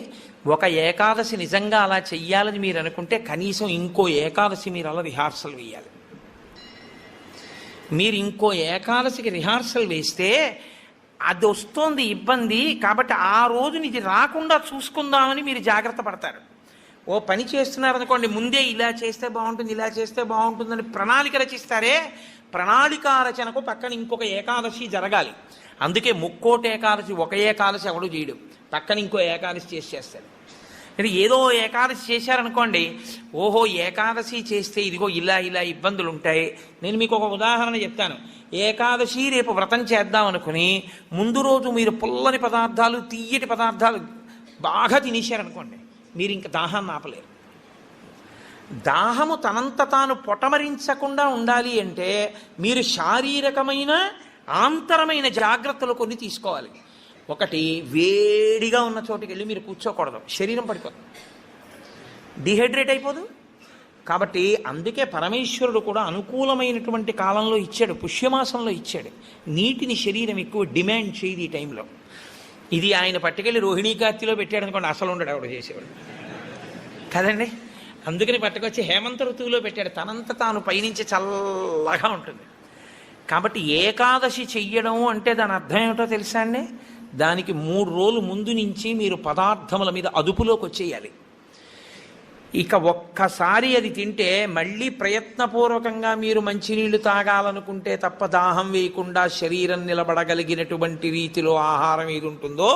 ఒక ఏకాదశి నిజంగా అలా చెయ్యాలని మీరు అనుకుంటే కనీసం ఇంకో ఏకాదశి మీరు అలా రిహార్సల్ వేయాలి. మీరు ఇంకో ఏకాదశికి రిహార్సల్ వేస్తే అది వస్తోంది ఇబ్బంది, కాబట్టి ఆ రోజుని ఇది రాకుండా చూసుకుందామని మీరు జాగ్రత్త పడతారు. ఓ పని చేస్తున్నారనుకోండి, ముందే ఇలా చేస్తే బాగుంటుంది, ఇలా చేస్తే బాగుంటుందని ప్రణాళిక రచిస్తారే, ప్రణాళికా రచనకు పక్కన ఇంకొక ఏకాదశి జరగాలి. అందుకే ముక్కోటి ఏకాదశి ఒక ఏకాదశి ఎవడు చేయడు, పక్కన ఇంకో ఏకాదశి చేస్తాడు. అంటే ఏదో ఏకాదశి చేశారనుకోండి, ఓహో ఏకాదశి చేస్తే ఇదిగో ఇలా ఇలా ఇబ్బందులు ఉంటాయి. నేను మీకు ఒక ఉదాహరణ చెప్తాను. ఏకాదశి రేపు వ్రతం చేద్దాం అనుకుని ముందు రోజు మీరు పుల్లని పదార్థాలు, తీయటి పదార్థాలు బాగా తినేశారనుకోండి, మీరు ఇంక దాహాన్ని ఆపలేరు. దాహము తనంత తాను పొటమరించకుండా ఉండాలి అంటే మీరు శారీరకమైన ఆంతరమైన జాగ్రత్తలు కొన్ని తీసుకోవాలి. ఒకటి, వేడిగా ఉన్న చోటుకి వెళ్ళి మీరు కూర్చోకూడదు, శరీరం పడిపోతుంది, డిహైడ్రేట్ అయిపోదు. కాబట్టి అందుకే పరమేశ్వరుడు కూడా అనుకూలమైనటువంటి కాలంలో ఇచ్చాడు, పుష్యమాసంలో ఇచ్చాడు. నీటిని శరీరం ఎక్కువ డిమాండ్ చేయదు ఈ టైంలో. ఇది ఆయన పట్టుకెళ్ళి రోహిణీ కార్తీలో పెట్టాడు అనుకోండి, అసలు ఉండడు ఆవిడ చేసేవాడు కదండి. అందుకని పట్టుకొచ్చి హేమంత ఋతువులో పెట్టాడు, తనంత తాను పైనుంచి చల్లగా ఉంటుంది. కాబట్టి ఏకాదశి చెయ్యడం అంటే దాని అర్థం ఏమిటో తెలుసా అండి? దానికి 3 రోజులు ముందు నుంచి మీరు పదార్థముల మీద అదుపులోకి వచ్చేయాలి. ఇక ఒక్కసారి అది తింటే మళ్ళీ ప్రయత్నపూర్వకంగా మీరు మంచినీళ్లు తాగాలనుకుంటే తప్ప దాహం వేయకుండా శరీరం నిలబడగలిగినటువంటి రీతిలో ఆహారం ఏది ఉంటుందో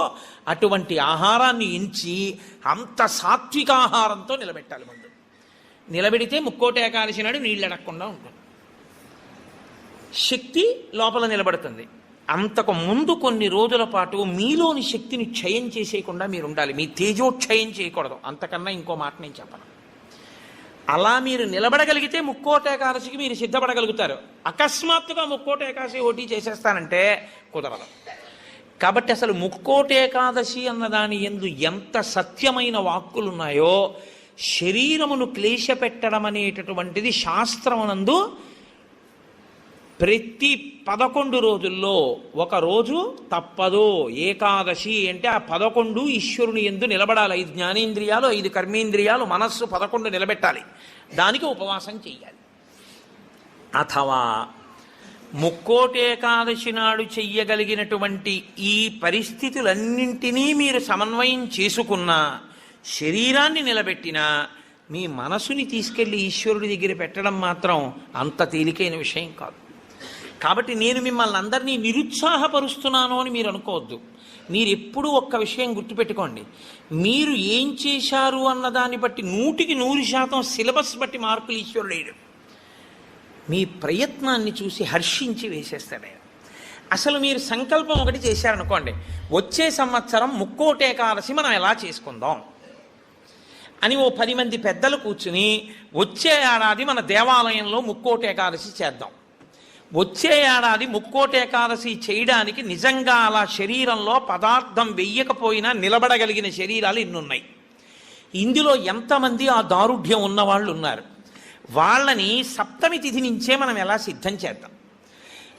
అటువంటి ఆహారాన్ని ఎంచి అంత సాత్విక ఆహారంతో నిలబెట్టాలి. ముందు నిలబెడితే ముక్కోటి ఏకాదశి నాడు నీళ్ళు అడగకుండా ఉంటుంది. శక్తి లోపల నిలబడుతుంది. అంతకు ముందు కొన్ని రోజుల పాటు మీలోని శక్తిని క్షయం చేసేయకుండా మీరు ఉండాలి. మీ తేజోక్షయం చేయకూడదు. అంతకన్నా ఇంకో మాట నేను చెప్పను. అలా మీరు నిలబడగలిగితే ముక్కోటి ఏకాదశికి మీరు సిద్ధపడగలుగుతారు. అకస్మాత్తుగా ముక్కోటి ఏకాదశి ఓటీ చేసేస్తానంటే కుదరదు. కాబట్టి అసలు ముక్కోటి ఏకాదశి అన్నదాని యందు ఎంత సత్యమైన వాక్కులున్నాయో, శరీరమును క్లేశపెట్టడం అనేటటువంటిది శాస్త్రమునందు ప్రతి 11 రోజుల్లో ఒక రోజు తప్పదు. ఏకాదశి అంటే ఆ 11 ఈశ్వరుని యందు నిలబడాలి. 5 జ్ఞానేంద్రియాలు, 5 కర్మేంద్రియాలు, మనస్సు 11 నిలబెట్టాలి. దానికి ఉపవాసం చెయ్యాలి. అథవా ముక్కోటి ఏకాదశి నాడు చెయ్యగలిగినటువంటి ఈ పరిస్థితులన్నింటినీ మీరు సమన్వయం చేసుకున్నా, శరీరాన్ని నిలబెట్టినా, మీ మనసుని తీసుకెళ్లి ఈశ్వరుడి దగ్గర పెట్టడం మాత్రం అంత తేలికైన విషయం కాదు. కాబట్టి నేను మిమ్మల్ని అందరినీ నిరుత్సాహపరుస్తున్నాను అని మీరు అనుకోవద్దు. మీరు ఎప్పుడూ ఒక్క విషయం గుర్తుపెట్టుకోండి. మీరు ఏం చేశారు అన్నదాన్ని బట్టి 100% సిలబస్ బట్టి మార్కులు ఈశ్వరుడు వేయడు. మీ ప్రయత్నాన్ని చూసి హర్షించి వేసేస్తాడు ఆయన. అసలు మీరు సంకల్పం ఒకటి చేశారనుకోండి, వచ్చే సంవత్సరం ముక్కోటి ఏకాదశి మనం ఎలా చేసుకుందాం అని ఓ 10 మంది పెద్దలు కూర్చుని, వచ్చే ఏడాది మన దేవాలయంలో ముక్కోటి ఏకాదశి చేద్దాం, వచ్చే ఏడాది ముక్కోటి ఏకాదశి చేయడానికి నిజంగా అలా శరీరంలో పదార్థం వెయ్యకపోయినా నిలబడగలిగిన శరీరాలు ఇన్నున్నాయి. ఇందులో ఎంతమంది ఆ దారుఢ్యం ఉన్నవాళ్ళు ఉన్నారు? వాళ్ళని సప్తమి తిథి నుంచే మనం ఎలా సిద్ధం చేద్దాం.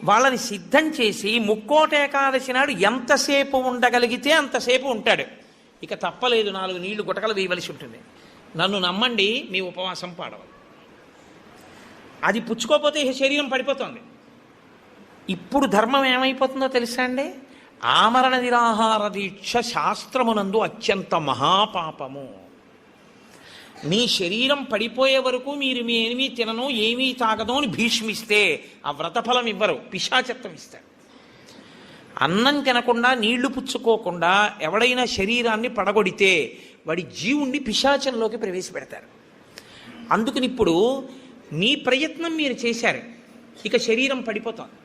వాళ్ళని సిద్ధం చేసి ముక్కోటి ఏకాదశి నాడు ఎంతసేపు ఉండగలిగితే అంతసేపు ఉంటాడు. ఇక తప్పలేదు, 4 నీళ్లు గుటకలు వేయవలసి ఉంటుంది. నన్ను నమ్మండి, మీ ఉపవాసం పాడవాలి. అది పుచ్చుకోకపోతే ఈ శరీరం పడిపోతుంది. ఇప్పుడు ధర్మం ఏమైపోతుందో తెలుసా అండి? ఆమరణ నిరాహార దీక్ష శాస్త్రమునందు అత్యంత మహాపాపము. మీ శరీరం పడిపోయే వరకు మీరు మీ ఏమీ తినను, ఏమీ తాగదు అని భీష్మిస్తే ఆ వ్రతఫలం ఇవ్వరు, పిశాచత్వం ఇస్తారు. అన్నం తినకుండా, నీళ్లు పుచ్చుకోకుండా ఎవడైనా శరీరాన్ని పడగొడితే వాడి జీవుణ్ణి పిశాచంలోకి ప్రవేశపెడతారు. అందుకని ఇప్పుడు మీ ప్రయత్నం మీరు చేశారు, ఇక శరీరం పడిపోతుంది,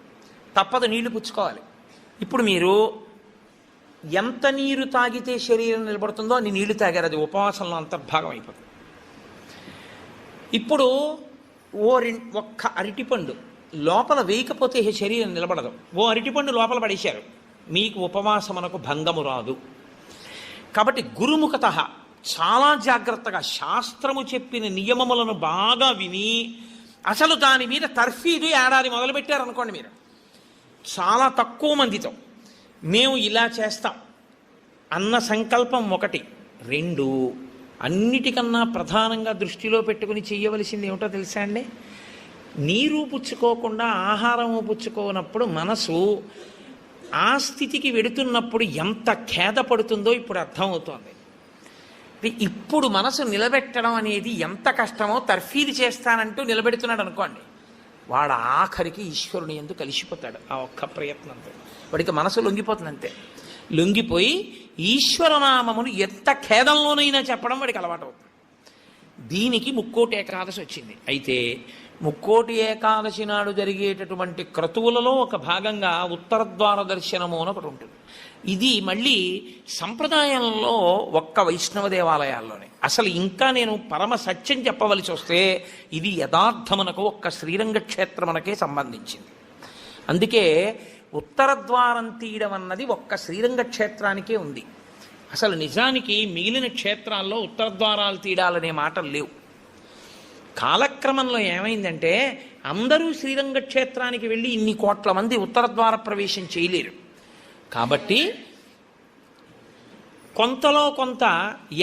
తప్పదు, నీళ్లు పుచ్చుకోవాలి. ఇప్పుడు మీరు ఎంత నీరు తాగితే శరీరం నిలబడుతుందో అన్ని నీళ్లు తాగారు, అది ఉపవాసంలో అంతర్భాగం అయిపోతుంది. ఇప్పుడు ఒక్క అరటిపండు లోపల వేయకపోతే శరీరం నిలబడదు. ఓ అరటిపండు లోపల పడేశారు, మీకు ఉపవాసమునకు భంగము రాదు. కాబట్టి గురుముఖత చాలా జాగ్రత్తగా శాస్త్రము చెప్పిన నియమములను బాగా విని, అసలు దాని మీద తర్ఫీదు ఏడాది మొదలుపెట్టారనుకోండి, మీరు చాలా తక్కువ మందితో మేము ఇలా చేస్తాం అన్న సంకల్పం 1. 2, అన్నిటికన్నా ప్రధానంగా దృష్టిలో పెట్టుకుని చేయవలసింది ఏమిటో తెలుసా అండి? నీరు పుచ్చుకోకుండా ఆహారము పుచ్చుకోనప్పుడు మనసు ఆ స్థితికి వెడుతున్నప్పుడు ఎంత ఖేదపడుతుందో ఇప్పుడు అర్థమవుతోంది. ఇప్పుడు మనసు నిలబెట్టడం అనేది ఎంత కష్టమో తర్ఫీదు చేస్తానంటూ నిలబెడుతున్నాడు అనుకోండి, వాడు ఆఖరికి ఈశ్వరుని యందు కలిసిపోతాడు. ఆ ఒక్క ప్రయత్నంతో వాడికి మనసు లొంగిపోతుంది. అంతే, లొంగిపోయి ఈశ్వరనామమును ఎంత ఖేదంలోనైనా చెప్పడం వాడికి అలవాటు అవుతుంది. దీనికి ముక్కోటి ఏకాదశి వచ్చింది. అయితే ముక్కోటి ఏకాదశి నాడు జరిగేటటువంటి క్రతువులలో ఒక భాగంగా ఉత్తరద్వార దర్శనము అని ఒకటి ఉంటుంది. ఇది మళ్ళీ సంప్రదాయంలో ఒక్క వైష్ణవ దేవాలయాల్లోనే. అసలు ఇంకా నేను పరమ సత్యం చెప్పవలసి వస్తే ఇది యథార్థమునకు ఒక్క శ్రీరంగ క్షేత్రమునకే సంబంధించింది. అందుకే ఉత్తరద్వారం తీయడం అన్నది ఒక్క శ్రీరంగ క్షేత్రానికే ఉంది. అసలు నిజానికి మిగిలిన క్షేత్రాల్లో ఉత్తరద్వారాలు తీయడాలనే మాటలు లేవు. కాలక్రమంలో ఏమైందంటే అందరూ శ్రీరంగ క్షేత్రానికి వెళ్ళి ఇన్ని కోట్ల మంది ఉత్తరద్వార ప్రవేశం చేయలేరు. కాబట్టి కొంతలో కొంత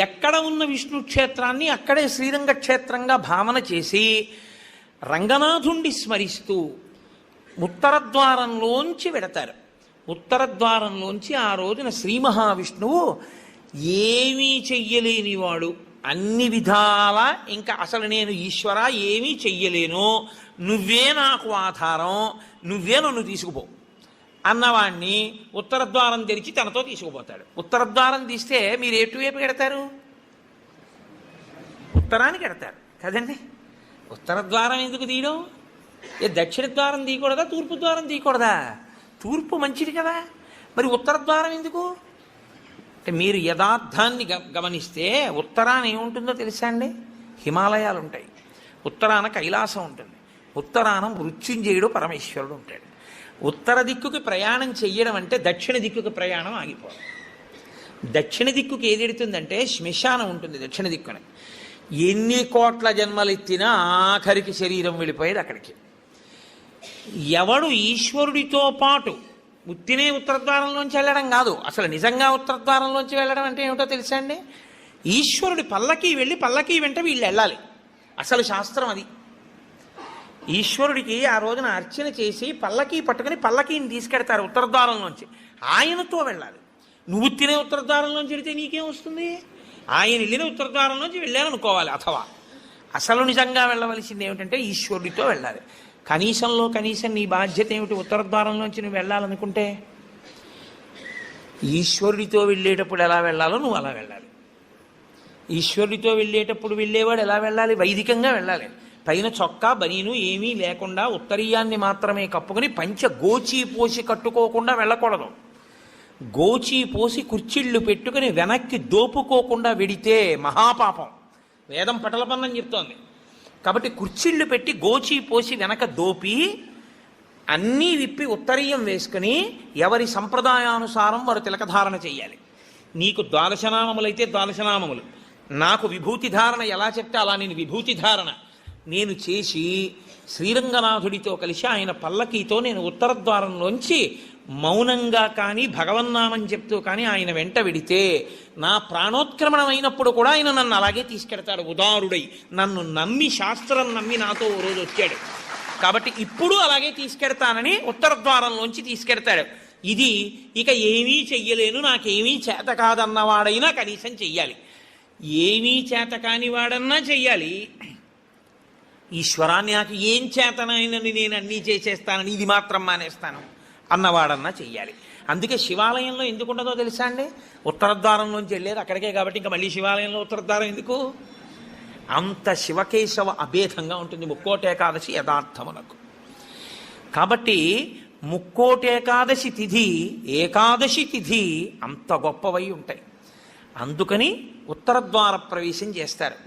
ఎక్కడ ఉన్న విష్ణు క్షేత్రాన్ని అక్కడే శ్రీరంగ క్షేత్రంగా భావన చేసి రంగనాథుణ్ణి స్మరిస్తూ ఉత్తరద్వారంలోంచి వెడతారు. ఉత్తరద్వారంలోంచి ఆ రోజున శ్రీ మహావిష్ణువు ఏమీ చెయ్యలేనివాడు, అన్ని విధాల ఇంకా అసలు నేను ఈశ్వర ఏమీ చెయ్యలేను, నువ్వే నాకు ఆధారం, నువ్వే నన్ను తీసుకుపో అన్నవాణ్ణి ఉత్తరద్వారం తెరిచి తనతో తీసుకుపోతాడు. ఉత్తరద్వారం తీస్తే మీరు ఎటువైపు ఎడతారు? ఉత్తరానికి ఎడతారు కదండి. ఉత్తరద్వారం ఎందుకు తీయడం? దక్షిణ ద్వారం తీయకూడదా, తూర్పు ద్వారం తీయకూడదా? తూర్పు మంచిది కదా, మరి ఉత్తర ద్వారం ఎందుకు అంటే మీరు యథార్థాన్ని గమనిస్తే ఉత్తరాన ఏముంటుందో తెలుసా అండి? హిమాలయాలు ఉంటాయి, ఉత్తరాన కైలాసం ఉంటుంది, ఉత్తరాన మృత్యుంజయుడు పరమేశ్వరుడు ఉంటాడు. ఉత్తర దిక్కుకి ప్రయాణం చెయ్యడం అంటే దక్షిణ దిక్కుకి ప్రయాణం ఆగిపోవడం. దక్షిణ దిక్కుకి ఏది ఎడుతుందంటే శ్మశానం ఉంటుంది దక్షిణ దిక్కున. ఎన్ని కోట్ల జన్మలెత్తినా ఆఖరికి శరీరం వెళ్ళిపోయేది అక్కడికి. ఎవడు ఈశ్వరుడితో పాటు ఉత్తినే ఉత్తరద్వారంలోంచి వెళ్ళడం కాదు, అసలు నిజంగా ఉత్తరద్వారంలోంచి వెళ్ళడం అంటే ఏమిటో తెలుసా అండి? ఈశ్వరుడి పల్లకి వెళ్ళి పల్లకి వెంట వీళ్ళు వెళ్ళాలి. అసలు శాస్త్రం అది. ఈశ్వరుడికి ఆ రోజున అర్చన చేసి పల్లకి పట్టుకుని పల్లకీని తీసుకెడతారు ఉత్తరద్వారంలోంచి, ఆయనతో వెళ్ళాలి. నువ్వు తినే ఉత్తరద్వారంలోంచి వెళితే నీకేం వస్తుంది? ఆయన వెళ్ళిన ఉత్తరద్వారంలోంచి వెళ్ళాలనుకోవాలి. అథవా అసలు నిజంగా వెళ్ళవలసింది ఏమిటంటే ఈశ్వరుడితో వెళ్ళాలి. కనీసంలో కనీసం నీ బాధ్యత ఏమిటి? ఉత్తరద్వారంలోంచి నువ్వు వెళ్ళాలనుకుంటే ఈశ్వరుడితో వెళ్ళేటప్పుడు ఎలా వెళ్ళాలో నువ్వు అలా వెళ్ళాలి. ఈశ్వరుడితో వెళ్ళేటప్పుడు వెళ్ళేవాడు ఎలా వెళ్ళాలి? వైదికంగా వెళ్ళాలి. పైన చొక్కా బనీను ఏమీ లేకుండా ఉత్తరీయాన్ని మాత్రమే కప్పుకొని పంచ గోచీ పోసి కట్టుకోకుండా వెళ్ళకూడదు. గోచీ పోసి కుర్చీళ్ళు పెట్టుకుని వెనక్కి దోపుకోకుండా వెడితే మహాపాపం. వేదం పటలపన్నం చెప్తోంది. కాబట్టి కుర్చీళ్ళు పెట్టి గోచీ పోసి వెనక దోపి అన్నీ విప్పి ఉత్తరీయం వేసుకుని ఎవరి సంప్రదాయానుసారం వారు తిలకధారణ చెయ్యాలి. నీకు ద్వాదశనామములైతే ద్వాదశనామములు, నాకు విభూతి ధారణ ఎలా చెప్తే అలా నేను విభూతి ధారణ నేను చేసి శ్రీరంగనాథుడితో కలిసి ఆయన పల్లకీతో నేను ఉత్తరద్వారంలోంచి మౌనంగా కానీ భగవన్నామం చెప్తూ కానీ ఆయన వెంట వెడితే నా ప్రాణోత్క్రమణం అయినప్పుడు కూడా ఆయన నన్ను అలాగే తీసుకెడతాడు. ఉదారుడై నన్ను నమ్మి, శాస్త్రం నమ్మి నాతో ఓ రోజు వచ్చాడు కాబట్టి ఇప్పుడు అలాగే తీసుకెడతానని ఉత్తరద్వారంలోంచి తీసుకెడతాడు. ఇది ఇక ఏమీ చెయ్యలేను, నాకేమీ చేత కాదన్నవాడైనా కనీసం చెయ్యాలి. ఏమీ చేత కాని వాడన్నా చెయ్యాలి. ఈశ్వరాన్ని నాకు ఏం చేతనైనని నేను అన్నీ చేసేస్తానని ఇది మాత్రం మానేస్తాను అన్నవాడన్నా చెయ్యాలి. అందుకే శివాలయంలో ఎందుకు ఉండదో తెలుసా అండి? ఉత్తరద్వారంలోంచి వెళ్ళేది అక్కడికే కాబట్టి ఇంకా మళ్ళీ శివాలయంలో ఉత్తరద్వారం ఎందుకు? అంత శివకేశవ అభేదంగా ఉంటుంది ముక్కోటి ఏకాదశి యథార్థమునకు. కాబట్టి ముక్కోటి ఏకాదశి తిథి, ఏకాదశి తిథి అంత గొప్పవై ఉంటాయి. అందుకని ఉత్తరద్వార ప్రవేశం చేస్తారు.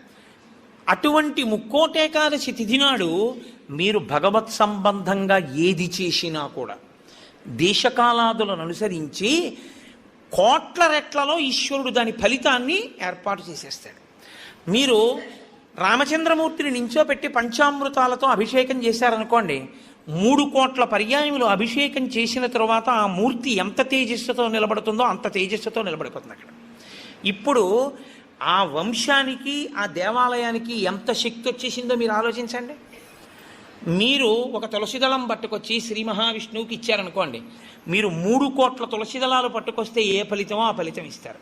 అటువంటి ముక్కోటి ఏకాదశి తిథి నాడు మీరు భగవత్ సంబంధంగా ఏది చేసినా కూడా దేశకాలాదులను అనుసరించి కోట్ల రెట్లలో ఈశ్వరుడు దాని ఫలితాన్ని ఏర్పాటు చేసేస్తాడు. మీరు రామచంద్రమూర్తిని నించోపెట్టి పంచామృతాలతో అభిషేకం చేశారనుకోండి, 3 కోట్ల పర్యాయములు అభిషేకం చేసిన తరువాత ఆ మూర్తి ఎంత తేజస్సుతో నిలబడుతుందో అంత తేజస్సుతో నిలబడిపోతుంది అక్కడ. ఇప్పుడు ఆ వంశానికి ఆ దేవాలయానికి ఎంత శక్తి వచ్చేసిందో మీరు ఆలోచించండి. మీరు ఒక తులసిదళం పట్టుకొచ్చి శ్రీ మహావిష్ణువుకి ఇచ్చారనుకోండి, మీరు 3 కోట్ల తులసిదళాలు పట్టుకొస్తే ఏ ఫలితమో ఆ ఫలితం ఇస్తారు.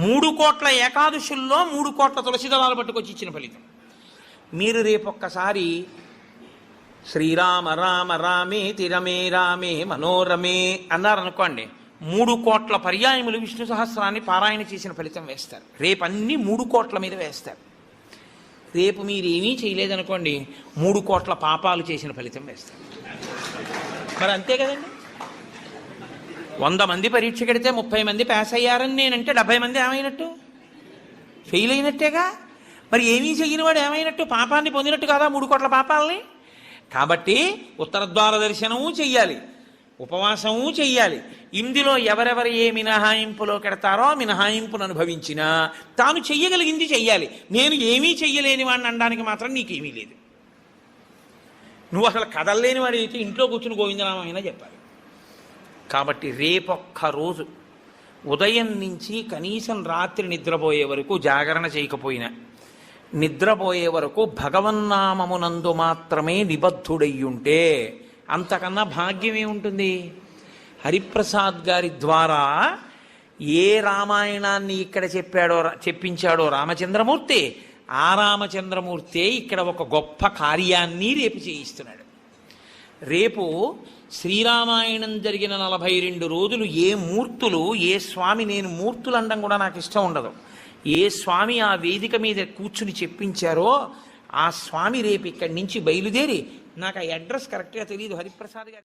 3 కోట్ల ఏకాదశుల్లో 3 కోట్ల తులసిదళాలు పట్టుకొచ్చి ఇచ్చిన ఫలితం. మీరు రేపొక్కసారి శ్రీరామ రామ రామే తిరమే రామే మనోరమే అన్నారనుకోండి, 3 కోట్ల పర్యాయములు విష్ణు సహస్రాన్ని పారాయణ చేసిన ఫలితం వేస్తారు. రేపు అన్ని 3 కోట్ల మీద వేస్తారు. రేపు మీరేమీ చేయలేదనుకోండి, 3 కోట్ల పాపాలు చేసిన ఫలితం వేస్తారు. మరి అంతే కదండి. 100 మంది పరీక్ష కడితే 30 మంది పాస్ అయ్యారని నేనంటే 70 మంది ఏమైనట్టు? ఫెయిల్ అయినట్టేగా. మరి ఏమీ చేయని వాడు ఏమైనట్టు? పాపాన్ని పొందినట్టు కాదా 3 కోట్ల పాపాలని? కాబట్టి ఉత్తరద్వార దర్శనము చెయ్యాలి, ఉపవాసము చెయ్యాలి. ఇందులో ఎవరెవరు ఏ మినహాయింపులో కెడతారో మినహాయింపును అనుభవించినా తాను చెయ్యగలిగింది చెయ్యాలి. నేను ఏమీ చెయ్యలేని వాడిని అనడానికి మాత్రం నీకేమీ లేదు. నువ్వు అసలు కదలలేని వాడు అయితే ఇంట్లో కూర్చుని గోవిందనామైనా చెప్పాలి. కాబట్టి రేపొక్క రోజు ఉదయం నుంచి కనీసం రాత్రి నిద్రపోయే వరకు జాగరణ చేయకపోయినా నిద్రపోయే వరకు భగవన్నామమునందు మాత్రమే నిబద్ధుడయ్యుంటే అంతకన్నా భాగ్యం ఏముంటుంది? హరిప్రసాద్ గారి ద్వారా ఏ రామాయణాన్ని ఇక్కడ చెప్పించాడో రామచంద్రమూర్తి, ఆ రామచంద్రమూర్తే ఇక్కడ ఒక గొప్ప కార్యాన్ని రేపు చేయిస్తున్నాడు. రేపు శ్రీరామాయణం జరిగిన 42 రోజులు ఏ మూర్తులు, ఏ స్వామి, నేను మూర్తులు అనడం కూడా నాకు ఇష్టం ఉండదు, ఏ స్వామి ఆ వేదిక మీద కూర్చుని చెప్పించారో ఆ స్వామి రేపు ఇక్కడి నుంచి బయలుదేరి, నాకు ఆ అడ్రస్ కరెక్ట్గా తెలియదు, హరిప్రసాద్ గారు